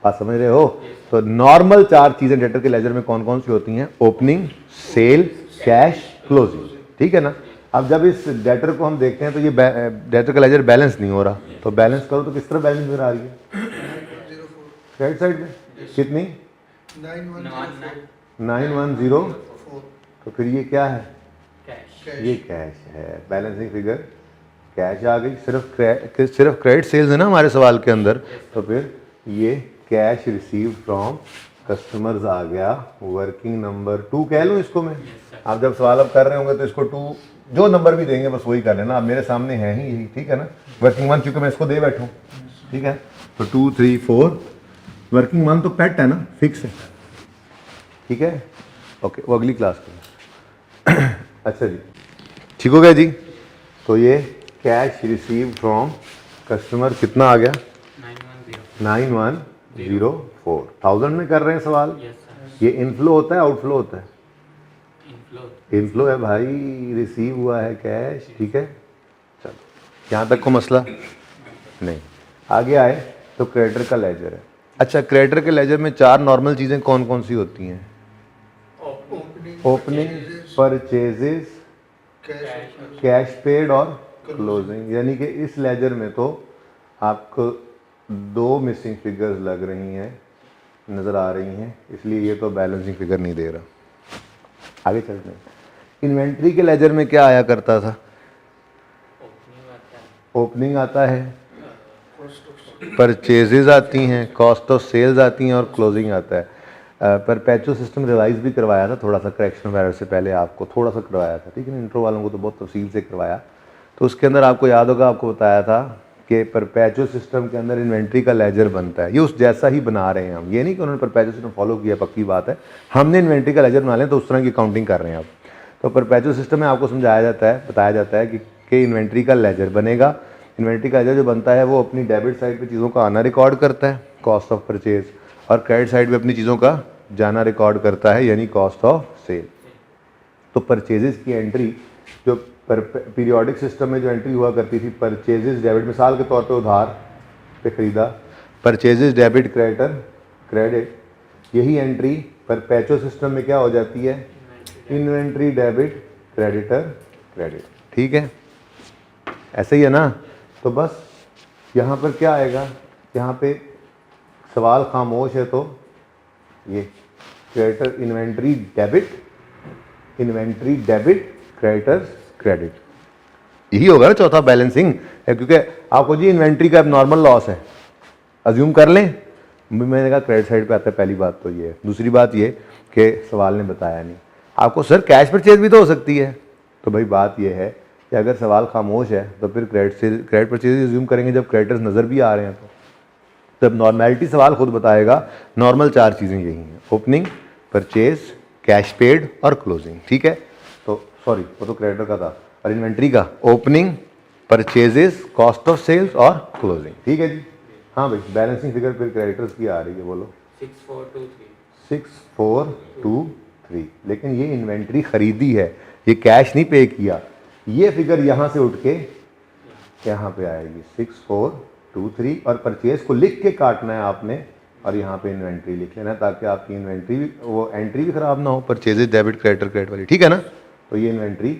बात समझ रहे हो। तो नॉर्मल 4 चीज़ें डेटर के लेजर में कौन कौन सी होती हैं, ओपनिंग, सेल, कैश, क्लोजिंग, ठीक है ना। अब जब इस डेटर को हम देखते हैं तो ये डेटर का लेजर बैलेंस नहीं हो रहा, तो बैलेंस करो तो किस तरह बैलेंस नजर आ रही है, क्रेडिट साइड में कितनी 910, तो फिर ये क्या है, ये कैश है। बैलेंसिंग फिगर कैश आ गई, सिर्फ क्रेडिट सेल्स है ना हमारे सवाल के अंदर, तो फिर ये कैश रिसीव फ्रॉम कस्टमर्स आ गया। वर्किंग नंबर 2 कह लूँ इसको मैं। आप जब सवाल अब कर रहे होंगे तो इसको 2 जो नंबर भी देंगे बस वही कर लेना, अब मेरे सामने है ही यही, ठीक है ना। वर्किंग मंथ क्योंकि मैं इसको दे बैठूँ, ठीक है। तो 2, 3, 4 वर्किंग मंथ तो पेट है ना, फिक्स है, ठीक है, ओके। वो अगली क्लास में अच्छा जी, ठीक हो गया जी। तो ये कैश रिसीव फ्रॉम कस्टमर कितना आ गया, 9104। 1000 में कर रहे हैं सवाल। ये इनफ्लो होता है आउटफ्लो होता है, इनफ्लो है भाई, रिसीव हुआ है कैश, ठीक है। चलो यहाँ तक को मसला नहीं। आगे आए तो क्रेडिटर का लेजर है। अच्छा, क्रेडिटर के लेजर में चार नॉर्मल चीज़ें कौन कौन सी होती हैं? ओपनिंग, परचेजेस, कैश पेड और क्लोजिंग। यानी कि इस लेजर में तो आपको दो मिसिंग फिगर्स लग रही हैं, नज़र आ रही हैं, इसलिए ये तो बैलेंसिंग फिगर नहीं दे रहा। आगे चलते हैं। इन्वेंट्री के लेजर में क्या आया करता था? ओपनिंग आता है, परचेजेज आती हैं, कॉस्ट ऑफ सेल्स आती हैं और क्लोजिंग आता है। परपेचुअल सिस्टम रिवाइज भी करवाया था थोड़ा सा, करेक्शन वगैरह से पहले आपको थोड़ा सा करवाया था, ठीक है ना। इंट्रो वालों को तो बहुत तफसील से करवाया। तो उसके अंदर आपको याद होगा, आपको बताया था कि परपेचुअल सिस्टम के अंदर इन्वेंट्री का लेजर बनता है। ये उस जैसा ही बना रहे हैं हम, ये नहीं कि उन्होंने परपेचुअल सिस्टम फॉलो किया, पक्की बात है। हमने इन्वेंट्री का लेजर बना लिया, तो उस तरह की अकाउंटिंग कर रहे हैं आप। तो परपेचुअल सिस्टम में आपको समझाया जाता है, बताया जाता है कि इन्वेंट्री का लेजर बनेगा। इन्वेंट्री का लेजर जो बनता है वो अपनी डेबिट साइड पे चीज़ों का आना रिकॉर्ड करता है, कॉस्ट ऑफ परचेज, और क्रेडिट साइड पे अपनी चीज़ों का जाना रिकॉर्ड करता है, यानी कॉस्ट ऑफ सेल। तो परचेजेस की एंट्री जो पीरियोडिक सिस्टम में जो एंट्री हुआ करती थी, परचेजेस डेबिट, मिसाल के तौर पे उधार पे खरीदा, परचेजेस डेबिट, क्रेडिटर क्रेडिट, यही एंट्री परपेचुअल सिस्टम में क्या हो जाती है? इन्वेंट्री डेबिट, क्रेडिटर क्रेडिट, ठीक है। ऐसे ही है ना। तो बस यहाँ पर क्या आएगा? यहाँ पे सवाल खामोश है, तो ये creditor inventory debit, creditors credit, यही होगा ना चौथा बैलेंसिंग है। क्योंकि आपको जी इन्वेंट्री का नॉर्मल लॉस है, अज्यूम कर लें। मैंने कहा क्रेडिट साइड पे आता है, पहली बात तो ये है। दूसरी बात ये कि सवाल ने बताया नहीं आपको, सर कैश परचेज भी तो हो सकती है। तो भाई बात ये है कि अगर सवाल खामोश है तो फिर क्रेडिट परचेज अज्यूम करेंगे जब क्रेडिटर्स नज़र भी आ रहे हैं। तो जब नॉर्मेलिटी सवाल खुद बताएगा, नॉर्मल चार चीज़ें यही हैं: ओपनिंग, परचेज, कैश पेड और क्लोजिंग, ठीक है। तो सॉरी, वो तो क्रेडिटर का था। और इन्वेंट्री का opening, purchases, cost of sales और क्लोजिंग, ठीक है जी। हाँ भाई, बैलेंसिंग फिगर फिर क्रेडिटर्स की आ रही है, बोलो। 6423। लेकिन ये इन्वेंट्री खरीदी है, ये कैश नहीं पे किया। ये फिगर यहाँ से उठ के यहाँ पे आएगी 6423, और परचेज को लिख के काटना है आपने, और यहाँ पे इन्वेंट्री लिख लेना, ताकि आपकी इन्वेंट्री भी, वो एंट्री भी खराब ना हो, परचेजेस डेबिट, क्रेडिटर क्रेडिट वाली, ठीक है ना। तो ये इन्वेंट्री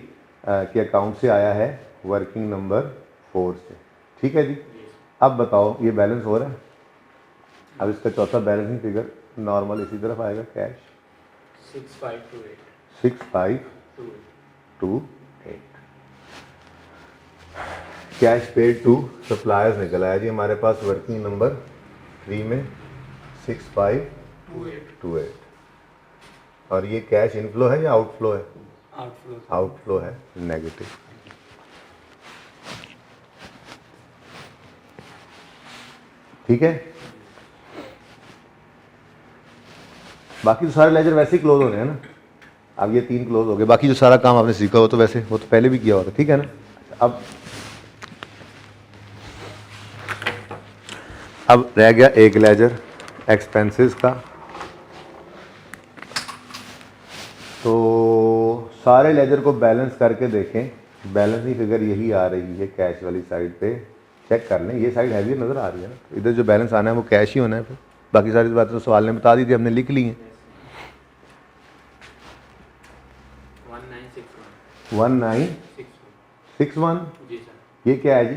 के अकाउंट से आया है, वर्किंग नंबर 4 से, ठीक है जी। अब बताओ ये बैलेंस हो रहा है। अब इसका चौथा बैलेंसिंग फिगर नॉर्मल इसी तरफ आएगा, cash 6528, cash paid to suppliers निकल आया जी हमारे पास वर्किंग नंबर 3 में 6528। और ये कैश इनफ्लो है या आउटफ्लो है? आउटफ्लो है, नेगेटिव। ठीक है। बाकी तो सारे लेजर वैसे ही क्लोज हो रहे हैं ना। अब ये 3 क्लोज हो गए, बाकी जो सारा काम आपने सीखा हो तो वैसे वो तो पहले भी किया होता, ठीक है ना। अब रह गया एक लेजर एक्सपेंसेस का। तो सारे लेजर को बैलेंस करके देखें, बैलेंसिंग फिगर यही आ रही है कैश वाली साइड पे। चेक कर लें, ये साइड हैवी नज़र आ रही है ना, तो इधर जो बैलेंस आना है वो कैश ही होना है। फिर बाकी सारी बातें तो सवाल ने बता दी थी, हमने लिख ली हैं। 1961 ये क्या है जी?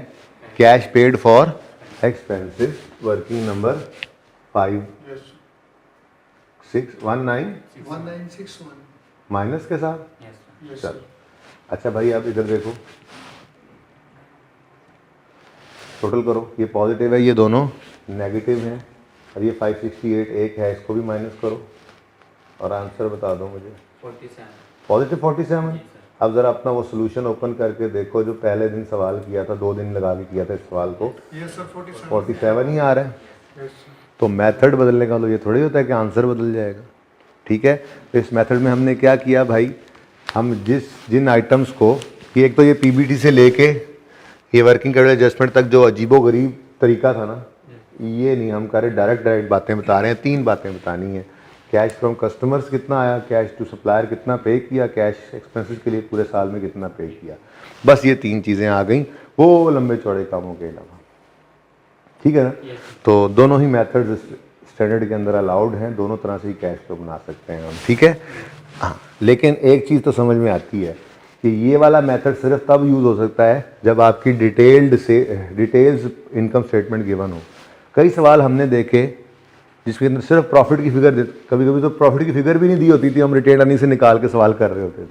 Cash paid for expenses, working number 1961 minus के साथ। चल अच्छा भाई, आप इधर देखो, टोटल करो। ये पॉजिटिव है, ये दोनों नेगेटिव हैं, और ये 568 एक है, इसको भी माइनस करो और आंसर बता दो मुझे। 47 पॉजिटिव 47। अब ज़रा अपना वो सोल्यूशन ओपन करके देखो, जो पहले दिन सवाल किया था, 2 दिन लगा के किया था इस सवाल को। 47 ही आ रहा है। तो मेथड बदलने का तो ये थोड़ी होता है कि आंसर बदल जाएगा, ठीक है। तो इस मेथड में हमने क्या किया भाई, हम जिन आइटम्स को, कि एक तो ये पीबीटी से लेके ये वर्किंग कैपिटल एडजस्टमेंट तक जो अजीबोगरीब तरीका था ना, ये नहीं हम कर रहे, डायरेक्ट बातें बता रहे हैं। 3 बातें बतानी है कैश फ्रॉम कस्टमर्स कितना आया, कैश टू सप्लायर कितना पे किया, कैश एक्सपेंसेस के लिए पूरे साल में कितना पे किया। बस ये 3 चीज़ें आ गई वो लंबे चौड़े कामों के अलावा, ठीक है ना। तो दोनों ही मेथड्स स्टैंडर्ड के अंदर अलाउड हैं, दोनों तरह से ही कैश फ्लो बना सकते हैं हम, ठीक है। हाँ, लेकिन एक चीज़ तो समझ में आती है कि ये वाला मेथड सिर्फ तब यूज़ हो सकता है जब आपकी डिटेल्स इनकम स्टेटमेंट गिवन हो। कई सवाल हमने देखे जिसके अंदर सिर्फ प्रॉफिट की फिगर दे, कभी कभी तो प्रॉफिट की फिगर भी नहीं दी होती थी, हम रिटेन अर्निंग से निकाल के सवाल कर रहे होते थे,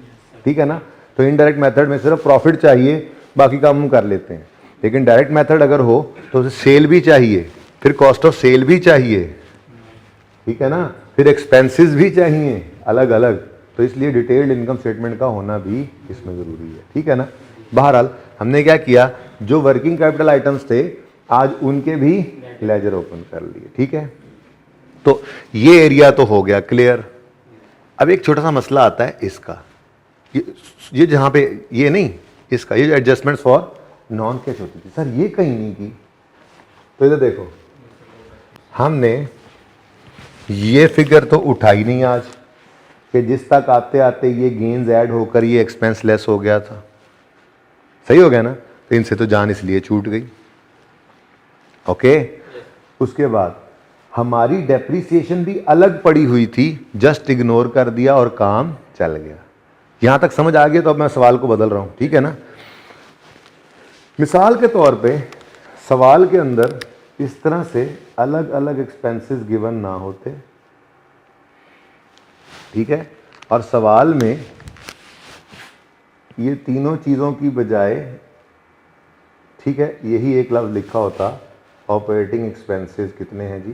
ठीक है ना। तो इनडायरेक्ट मेथड में सिर्फ प्रॉफिट चाहिए, बाकी काम हम कर लेते हैं। लेकिन डायरेक्ट मेथड अगर हो तो उसे सेल भी चाहिए, फिर कॉस्ट ऑफ सेल भी चाहिए, ठीक है ना, फिर एक्सपेंसेस भी चाहिए अलग अलग। तो इसलिए डिटेल्ड इनकम स्टेटमेंट का होना भी इसमें ज़रूरी है, ठीक है ना। बहरहाल हमने क्या किया, जो वर्किंग कैपिटल आइटम्स थे आज उनके भी लेजर ओपन कर लिए, ठीक है। तो ये एरिया तो हो गया क्लियर। अब एक छोटा सा मसला आता है इसका, ये जहाँ पे ये नहीं, इसका ये एडजस्टमेंट्स फॉर नॉन कैश होती थी, सर ये कहीं नहीं की। तो इधर देखो, हमने ये फिगर तो उठाई नहीं आज कि जिस तक आते आते ये गेन्स ऐड होकर ये एक्सपेंस लेस हो गया था, सही हो गया ना। तो इनसे तो जान इसलिए छूट गई, ओके। उसके बाद हमारी डेप्रिसिएशन भी अलग पड़ी हुई थी, जस्ट इग्नोर कर दिया और काम चल गया। यहां तक समझ आ गया। तो अब मैं सवाल को बदल रहा हूं, ठीक है ना। मिसाल के तौर पे सवाल के अंदर इस तरह से अलग अलग एक्सपेंसेस गिवन ना होते, ठीक है, और सवाल में ये तीनों चीज़ों की बजाय, ठीक है, यही एक लफ्ज़ लिखा होता, ऑपरेटिंग एक्सपेंसेस कितने हैं जी,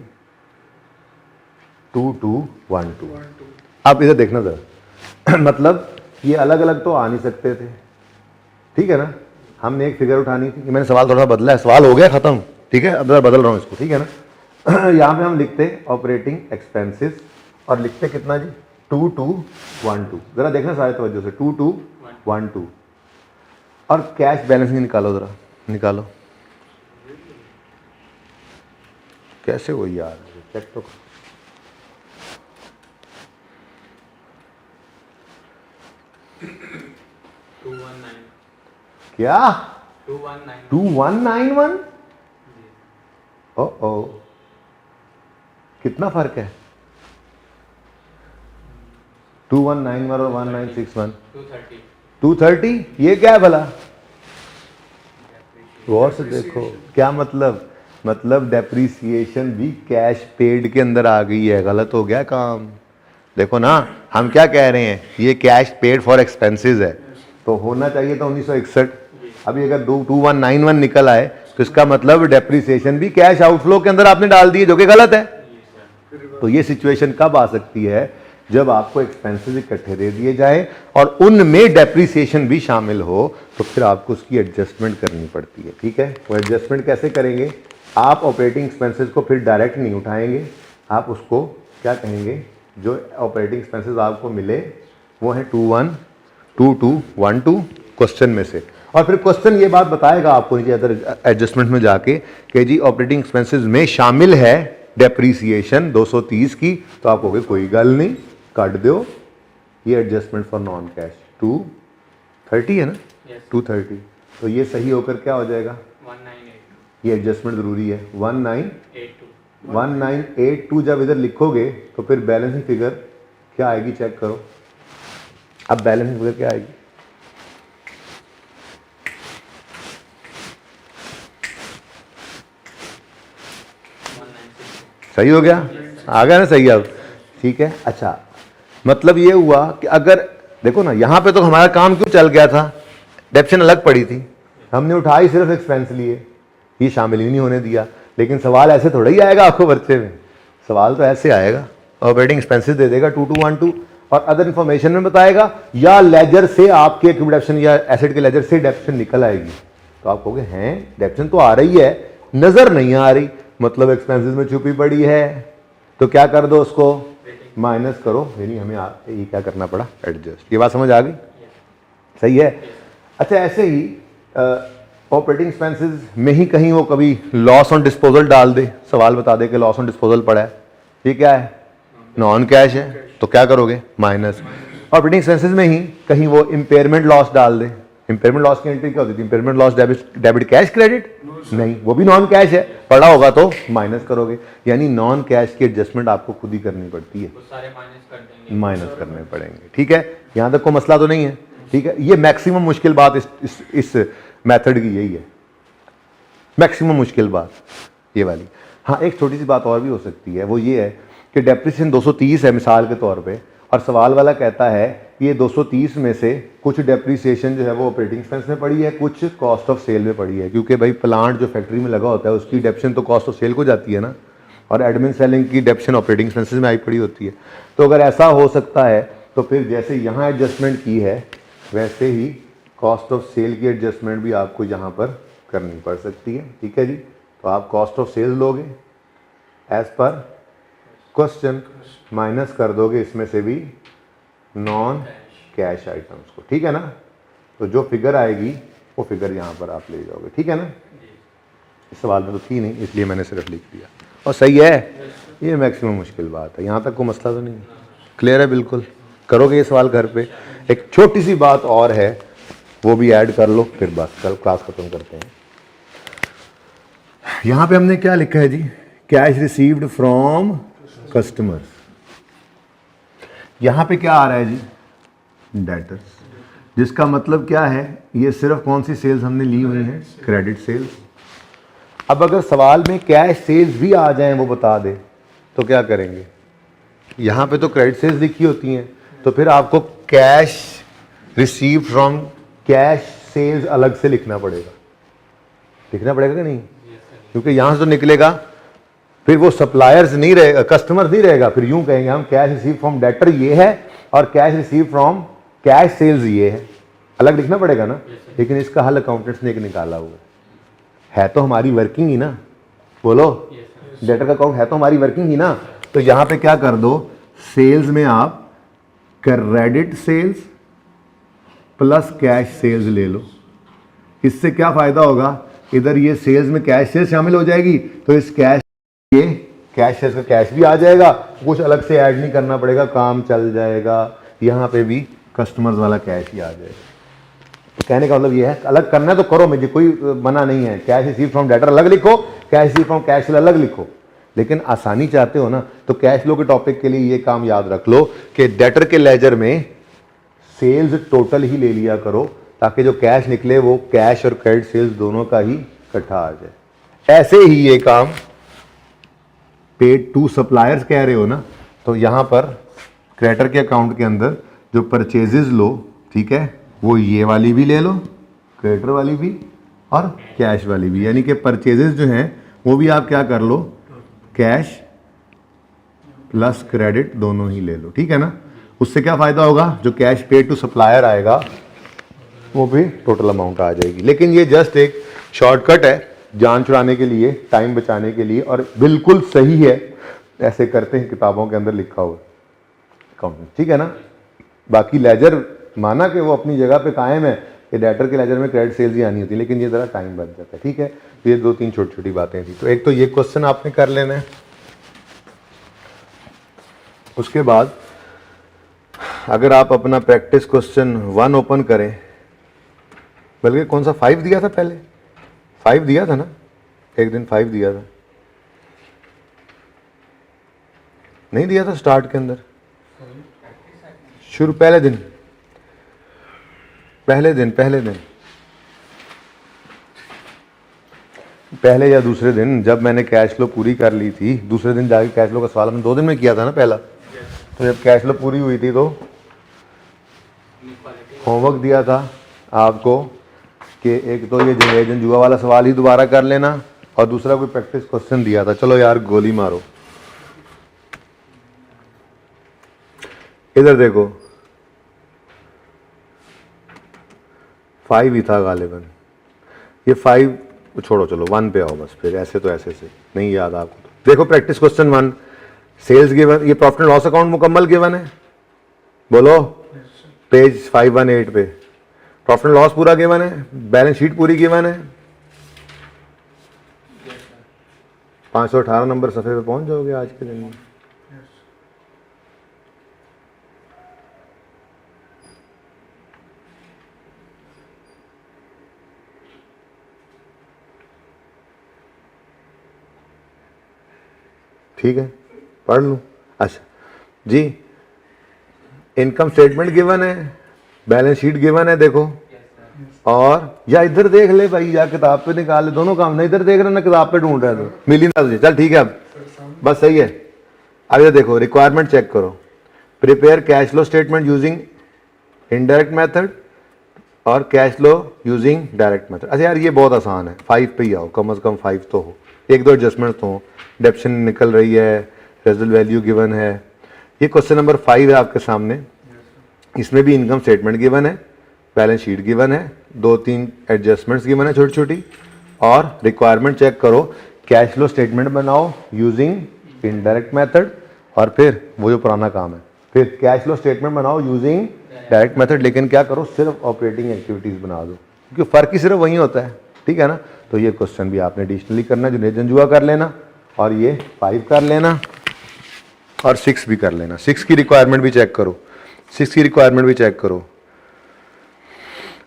2212। अब इधर देखना ज़रा मतलब ये अलग अलग तो आ नहीं सकते थे, ठीक है ना। हमने एक फिगर उठानी थी, मैंने सवाल थोड़ा सा बदला है, सवाल हो गया ख़त्म, ठीक है। अब बदल रहा हूँ इसको, ठीक है ना। यहाँ पे हम लिखते ऑपरेटिंग एक्सपेंसेस और लिखते कितना जी, 2212। ज़रा देखना सारे तवज्जो से, 2212। और कैश बैलेंस नहीं निकालो, ज़रा निकालो, कैसे हो यार, चेक तो करो। क्या 2191? ओ कितना फर्क है 2191 और 1961? 230। ये क्या है भला, गौर से देखो क्या मतलब डेप्रिसिएशन भी कैश पेड के अंदर आ गई है, गलत हो गया काम। देखो ना, हम क्या कह रहे हैं, ये कैश पेड फॉर एक्सपेंसेस है, तो होना चाहिए था 1961। अभी अगर 2191 निकल आए तो इसका मतलब डेप्रिसिएशन भी कैश आउटफ्लो के अंदर आपने डाल दिए, जो कि गलत है। तो ये सिचुएशन कब आ सकती है, जब आपको एक्सपेंसेस इकट्ठे दे दिए जाए और उनमें डेप्रिसिएशन भी शामिल हो, तो फिर आपको उसकी एडजस्टमेंट करनी पड़ती है, ठीक है। वो एडजस्टमेंट कैसे करेंगे, आप ऑपरेटिंग एक्सपेंसेस को फिर डायरेक्ट नहीं उठाएंगे, आप उसको क्या कहेंगे, जो ऑपरेटिंग एक्सपेंसेस आपको मिले वो है 212212 क्वेश्चन में से। और फिर क्वेश्चन ये बात बताएगा आपको नीचे अदर एडजस्टमेंट में जाके कि जी ऑपरेटिंग एक्सपेंसेस में शामिल है डेप्रीसिएशन 230 की, तो आप कहोगे कोई गल नहीं, काट दो, ये एडजस्टमेंट फॉर नॉन कैश 230 है ना, 230। तो ये सही होकर क्या हो जाएगा, 1982। ये एडजस्टमेंट जरूरी है, 1982 जब इधर लिखोगे तो फिर बैलेंसिंग फिगर क्या आएगी, चेक करो। अब बैलेंसिंग फिगर क्या आएगी, सही हो गया, आ गया ना सही अब, ठीक है। अच्छा, मतलब ये हुआ कि अगर देखो ना, यहाँ पे तो हमारा काम क्यों चल गया था, डेप्शन अलग पड़ी थी, हमने उठाई सिर्फ एक्सपेंस लिए, ये शामिल ही नहीं होने दिया। लेकिन सवाल ऐसे थोड़ा ही आएगा आपको पर्चे में, सवाल तो ऐसे आएगा, ऑपरेटिंग एक्सपेंसेस दे देगा 2212 और अदर इंफॉर्मेशन में बताएगा, या लेजर से आपके डेप्शन या एसेट के लेजर से डेप्शन निकल आएगी। तो आप कहोगे हैं डेप्शन तो आ रही है, नजर नहीं आ रही, मतलब एक्सपेंसेस में छुपी पड़ी है, तो क्या कर दो, उसको माइनस करो, यानी हमें ये क्या करना पड़ा, एडजस्ट। ये बात समझ आ गई, सही है। अच्छा, ऐसे ही ऑपरेटिंग एक्सपेंसेस में ही कहीं वो कभी लॉस ऑन डिस्पोजल डाल दे, सवाल बता दे कि लॉस ऑन डिस्पोजल पड़ा है, ये क्या है, नॉन कैश है, तो क्या करोगे, माइनस। ऑपरेटिंग एक्सपेंसेस में ही कहीं वो इम्पेयरमेंट लॉस डाल दे। इम्पेयरमेंट लॉस की एंट्री क्या होती थी, impairment loss debit cash credit, नहीं, वो भी नॉन कैश है, पड़ा होगा तो माइनस करोगे। यानी नॉन कैश की एडजस्टमेंट आपको खुद ही करनी पड़ती है, माइनस करने पड़ेंगे। ठीक है, यहां तक कोई मसला तो नहीं है। ठीक है, ये मैक्सिमम मुश्किल बात इस मेथड की यही है, मैक्सिमम मुश्किल बात ये वाली। हाँ, एक छोटी सी बात और भी हो सकती है, वो ये है कि डेप्रिसिएशन 230 है मिसाल के तौर पे, और सवाल वाला कहता है कि ये 230 में से कुछ डेप्रिसिएशन जो है वो ऑपरेटिंग एक्सपेंस में पड़ी है, कुछ कॉस्ट ऑफ सेल में पड़ी है, क्योंकि भाई प्लांट जो फैक्ट्री में लगा होता है उसकी डेप्शन तो कॉस्ट ऑफ सेल को जाती है ना, और एडमिन सेलिंग की डेप्शन ऑपरेटिंग एक्सपेंसेस में आई पड़ी होती है। तो अगर ऐसा हो सकता है तो फिर जैसे यहाँ एडजस्टमेंट की है वैसे ही कॉस्ट ऑफ सेल की एडजस्टमेंट भी आपको यहाँ पर करनी पड़ सकती है। ठीक है जी, तो आप कॉस्ट ऑफ सेल्स लोगे एज पर क्वेश्चन, माइनस कर दोगे इसमें से भी नॉन कैश आइटम्स को। ठीक है ना, तो जो फिगर आएगी वो फिगर यहाँ पर आप ले जाओगे। ठीक है ना, इस सवाल में तो थी नहीं इसलिए मैंने सिर्फ लिख दिया, और सही है, ये मैक्सिमम मुश्किल बात है, यहाँ तक कोई मसला तो नहीं है, क्लियर है बिल्कुल। करोगे ये सवाल घर पे। एक छोटी सी बात और है, वो भी ऐड कर लो, फिर बस कल क्लास खत्म करते हैं। यहाँ पे हमने क्या लिखा है जी, कैश रिसीव्ड फ्रॉम कस्टमर्स। यहाँ पे क्या आ रहा है जी, डेटर्स, जिसका मतलब क्या है, ये सिर्फ कौन सी सेल्स हमने ली हुई हैं, क्रेडिट सेल्स। अब अगर सवाल में कैश सेल्स भी आ जाएं वो बता दे तो क्या करेंगे, यहाँ पे तो क्रेडिट सेल्स लिखी होती हैं, तो फिर आपको cash receive from cash sales अलग से लिखना पड़ेगा कि नहीं, क्योंकि यहाँ से तो निकलेगा, फिर वो सप्लायर्स नहीं रहेगा, कस्टमर नहीं रहेगा, फिर यूं कहेंगे हम कैश रिसीव फ्रॉम डेटर ये है और cash receive from cash sales ये है, अलग लिखना पड़ेगा ना। लेकिन इसका हल अकाउंटेंट्स ने एक निकाला हुआ है तो हमारी वर्किंग ही ना, बोलो, डेटर का अकाउंट है तो हमारी वर्किंग ही ना। तो यहाँ पे क्या कर दो, सेल्स में आप credit sales plus cash sales ले लो। इससे क्या फायदा होगा, इधर ये सेल्स में कैश सेल्स शामिल हो जाएगी, तो इस कैश, ये कैश सेल्स का कैश भी आ जाएगा, कुछ अलग से ऐड नहीं करना पड़ेगा, काम चल जाएगा। यहाँ पे भी कस्टमर्स वाला कैश ही आ जाएगा। तो कहने का मतलब ये है, अलग करना है तो करो, मुझे कोई मना नहीं है, कैश रिसीव फ्रॉम डेटर अलग लिखो, cash receive from cash cell अलग लिखो। लेकिन आसानी चाहते हो ना, तो कैश फ्लो के टॉपिक के लिए ये काम याद रख लो कि डेटर के लेजर में सेल्स टोटल ही ले लिया करो, ताकि जो कैश निकले वो कैश और क्रेडिट सेल्स दोनों का ही इकट्ठा आ जाए। ऐसे ही ये काम पेड टू सप्लायर्स कह रहे हो ना, तो यहां पर क्रेडिटर के अकाउंट के अंदर जो परचेजेस लो, ठीक है, वो ये वाली भी ले लो, क्रेडिटर वाली भी और कैश वाली भी, यानी कि परचेजेस जो हैं वो भी आप क्या कर लो, कैश प्लस क्रेडिट दोनों ही ले लो। ठीक है ना, उससे क्या फायदा होगा, जो कैश पेड टू सप्लायर आएगा वो भी टोटल अमाउंट आ जाएगी। लेकिन ये जस्ट एक शॉर्टकट है जान छुड़ाने के लिए, टाइम बचाने के लिए, और बिल्कुल सही है, ऐसे करते हैं किताबों के अंदर लिखा हुआ अकाउंट। ठीक है ना, बाकी लेजर माना कि वो अपनी जगह पे कायम है कि डेटर के लेजर में क्रेडिट सेल्स ही आनी होती है, लेकिन ये ज़रा टाइम बच जाता है। ठीक है, तो ये 2-3 छोटी छोटी बातें थी। तो एक तो ये क्वेश्चन आपने कर लेना है, उसके बाद अगर आप अपना प्रैक्टिस क्वेश्चन 1 ओपन करें, बल्कि कौन सा 5 दिया था, पहले 5 दिया था ना, एक दिन 5 दिया था, नहीं दिया था स्टार्ट के अंदर, शुरू पहले दिन पहले या दूसरे दिन जब मैंने कैश फ्लो पूरी कर ली थी, दूसरे दिन जाके कैश फ्लो का सवाल हमने 2 दिन में किया था ना पहला। तो जब कैश फ्लो पूरी हुई थी तो होमवर्क दिया था आपको कि एक तो ये जनरेशन जुआ वाला सवाल ही दोबारा कर लेना, और दूसरा कोई प्रैक्टिस क्वेश्चन दिया था, चलो यार गोली मारो। इधर देखो 5 ही था गालिबन, ये 5 छोड़ो, चलो 1 पे आओ बस, फिर ऐसे तो ऐसे से नहीं याद आपको। तो देखो प्रैक्टिस क्वेश्चन 1, सेल्स गिवन, ये प्रॉफिट एंड लॉस अकाउंट मुकम्मल गिवन है, बोलो पेज 518 पे प्रॉफिट एंड लॉस पूरा गिवन है, बैलेंस शीट पूरी गिवन है, 518 नंबर सफ़े पे पहुंच जाओगे आज के दिन में। ठीक है, पढ़ लूँ। अच्छा जी, इनकम स्टेटमेंट गिवन है, बैलेंस शीट गिवन है देखो, और या इधर देख ले भाई, या किताब पे निकाल ले, दोनों काम, ना इधर देख रहा ना किताब पे ढूंढ रहा है, तो मिली ना तुझे, चल ठीक है, अब बस सही है। अब ये देखो रिक्वायरमेंट चेक करो, prepare cash flow statement using indirect method और cash flow using direct method. अच्छा यार ये बहुत आसान है, 5 पे ही आओ, कम से कम 5 तो हो, एक दो एडजस्टमेंट तो हो, डेप्शन निकल रही है, रेजल वैल्यू गिवन है। ये क्वेश्चन नंबर 5 है आपके सामने, इसमें भी इनकम स्टेटमेंट गिवन है, बैलेंस शीट गिवन है, 2-3 एडजस्टमेंट्स गिवन है छोटी छोटी, और रिक्वायरमेंट चेक करो, कैश फ्लो स्टेटमेंट बनाओ यूजिंग इनडायरेक्ट मेथड, और फिर वो जो पुराना काम है, फिर कैश फ्लो स्टेटमेंट बनाओ यूजिंग डायरेक्ट मेथड, लेकिन क्या करो सिर्फ ऑपरेटिंग एक्टिविटीज बना दो, क्योंकि फर्क ही सिर्फ वही होता है, ठीक है ना। तो ये क्वेश्चन भी आपने एडिशनली करना, जुनेद जंजुआ कर लेना, और ये 5 कर लेना, और 6 भी कर लेना। 6 की रिक्वायरमेंट भी चेक करो, 6 की रिक्वायरमेंट भी चेक करो।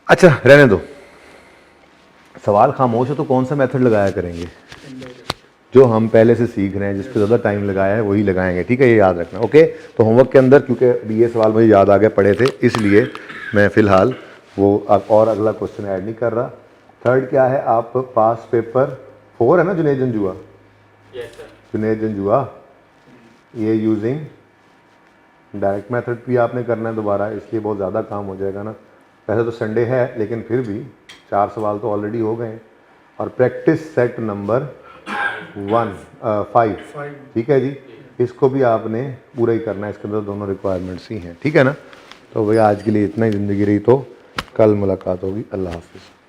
अच्छा रहने दो, सवाल खामोश है तो कौन सा मेथड लगाया करेंगे, जो हम पहले से सीख रहे हैं, जिस पे ज़्यादा टाइम लगाया है वही लगाएंगे, ठीक है, ये याद रखना। ओके, तो होमवर्क के अंदर, क्योंकि ये सवाल मुझे याद आ गया, पढ़े थे, इसलिए मैं फ़िलहाल वो अब और अगला क्वेश्चन ऐड नहीं कर रहा। थर्ड क्या है, आप पास पेपर 4 है ना जुनेद जंजुआ, जुनेद जंजुआ, ये यूजिंग डायरेक्ट मेथड भी आपने करना है दोबारा, इसलिए बहुत ज़्यादा काम हो जाएगा ना। वैसे तो संडे है, लेकिन फिर भी 4 सवाल तो ऑलरेडी हो गए हैं। और प्रैक्टिस सेट नंबर 5, ठीक है जी, इसको भी आपने पूरा ही करना है, इसके अंदर दोनों रिक्वायरमेंट्स ही हैं, ठीक है ना। तो भैया आज के लिए इतना ही, ज़िंदगी रही तो कल मुलाकात होगी, अल्लाह हाफिज़।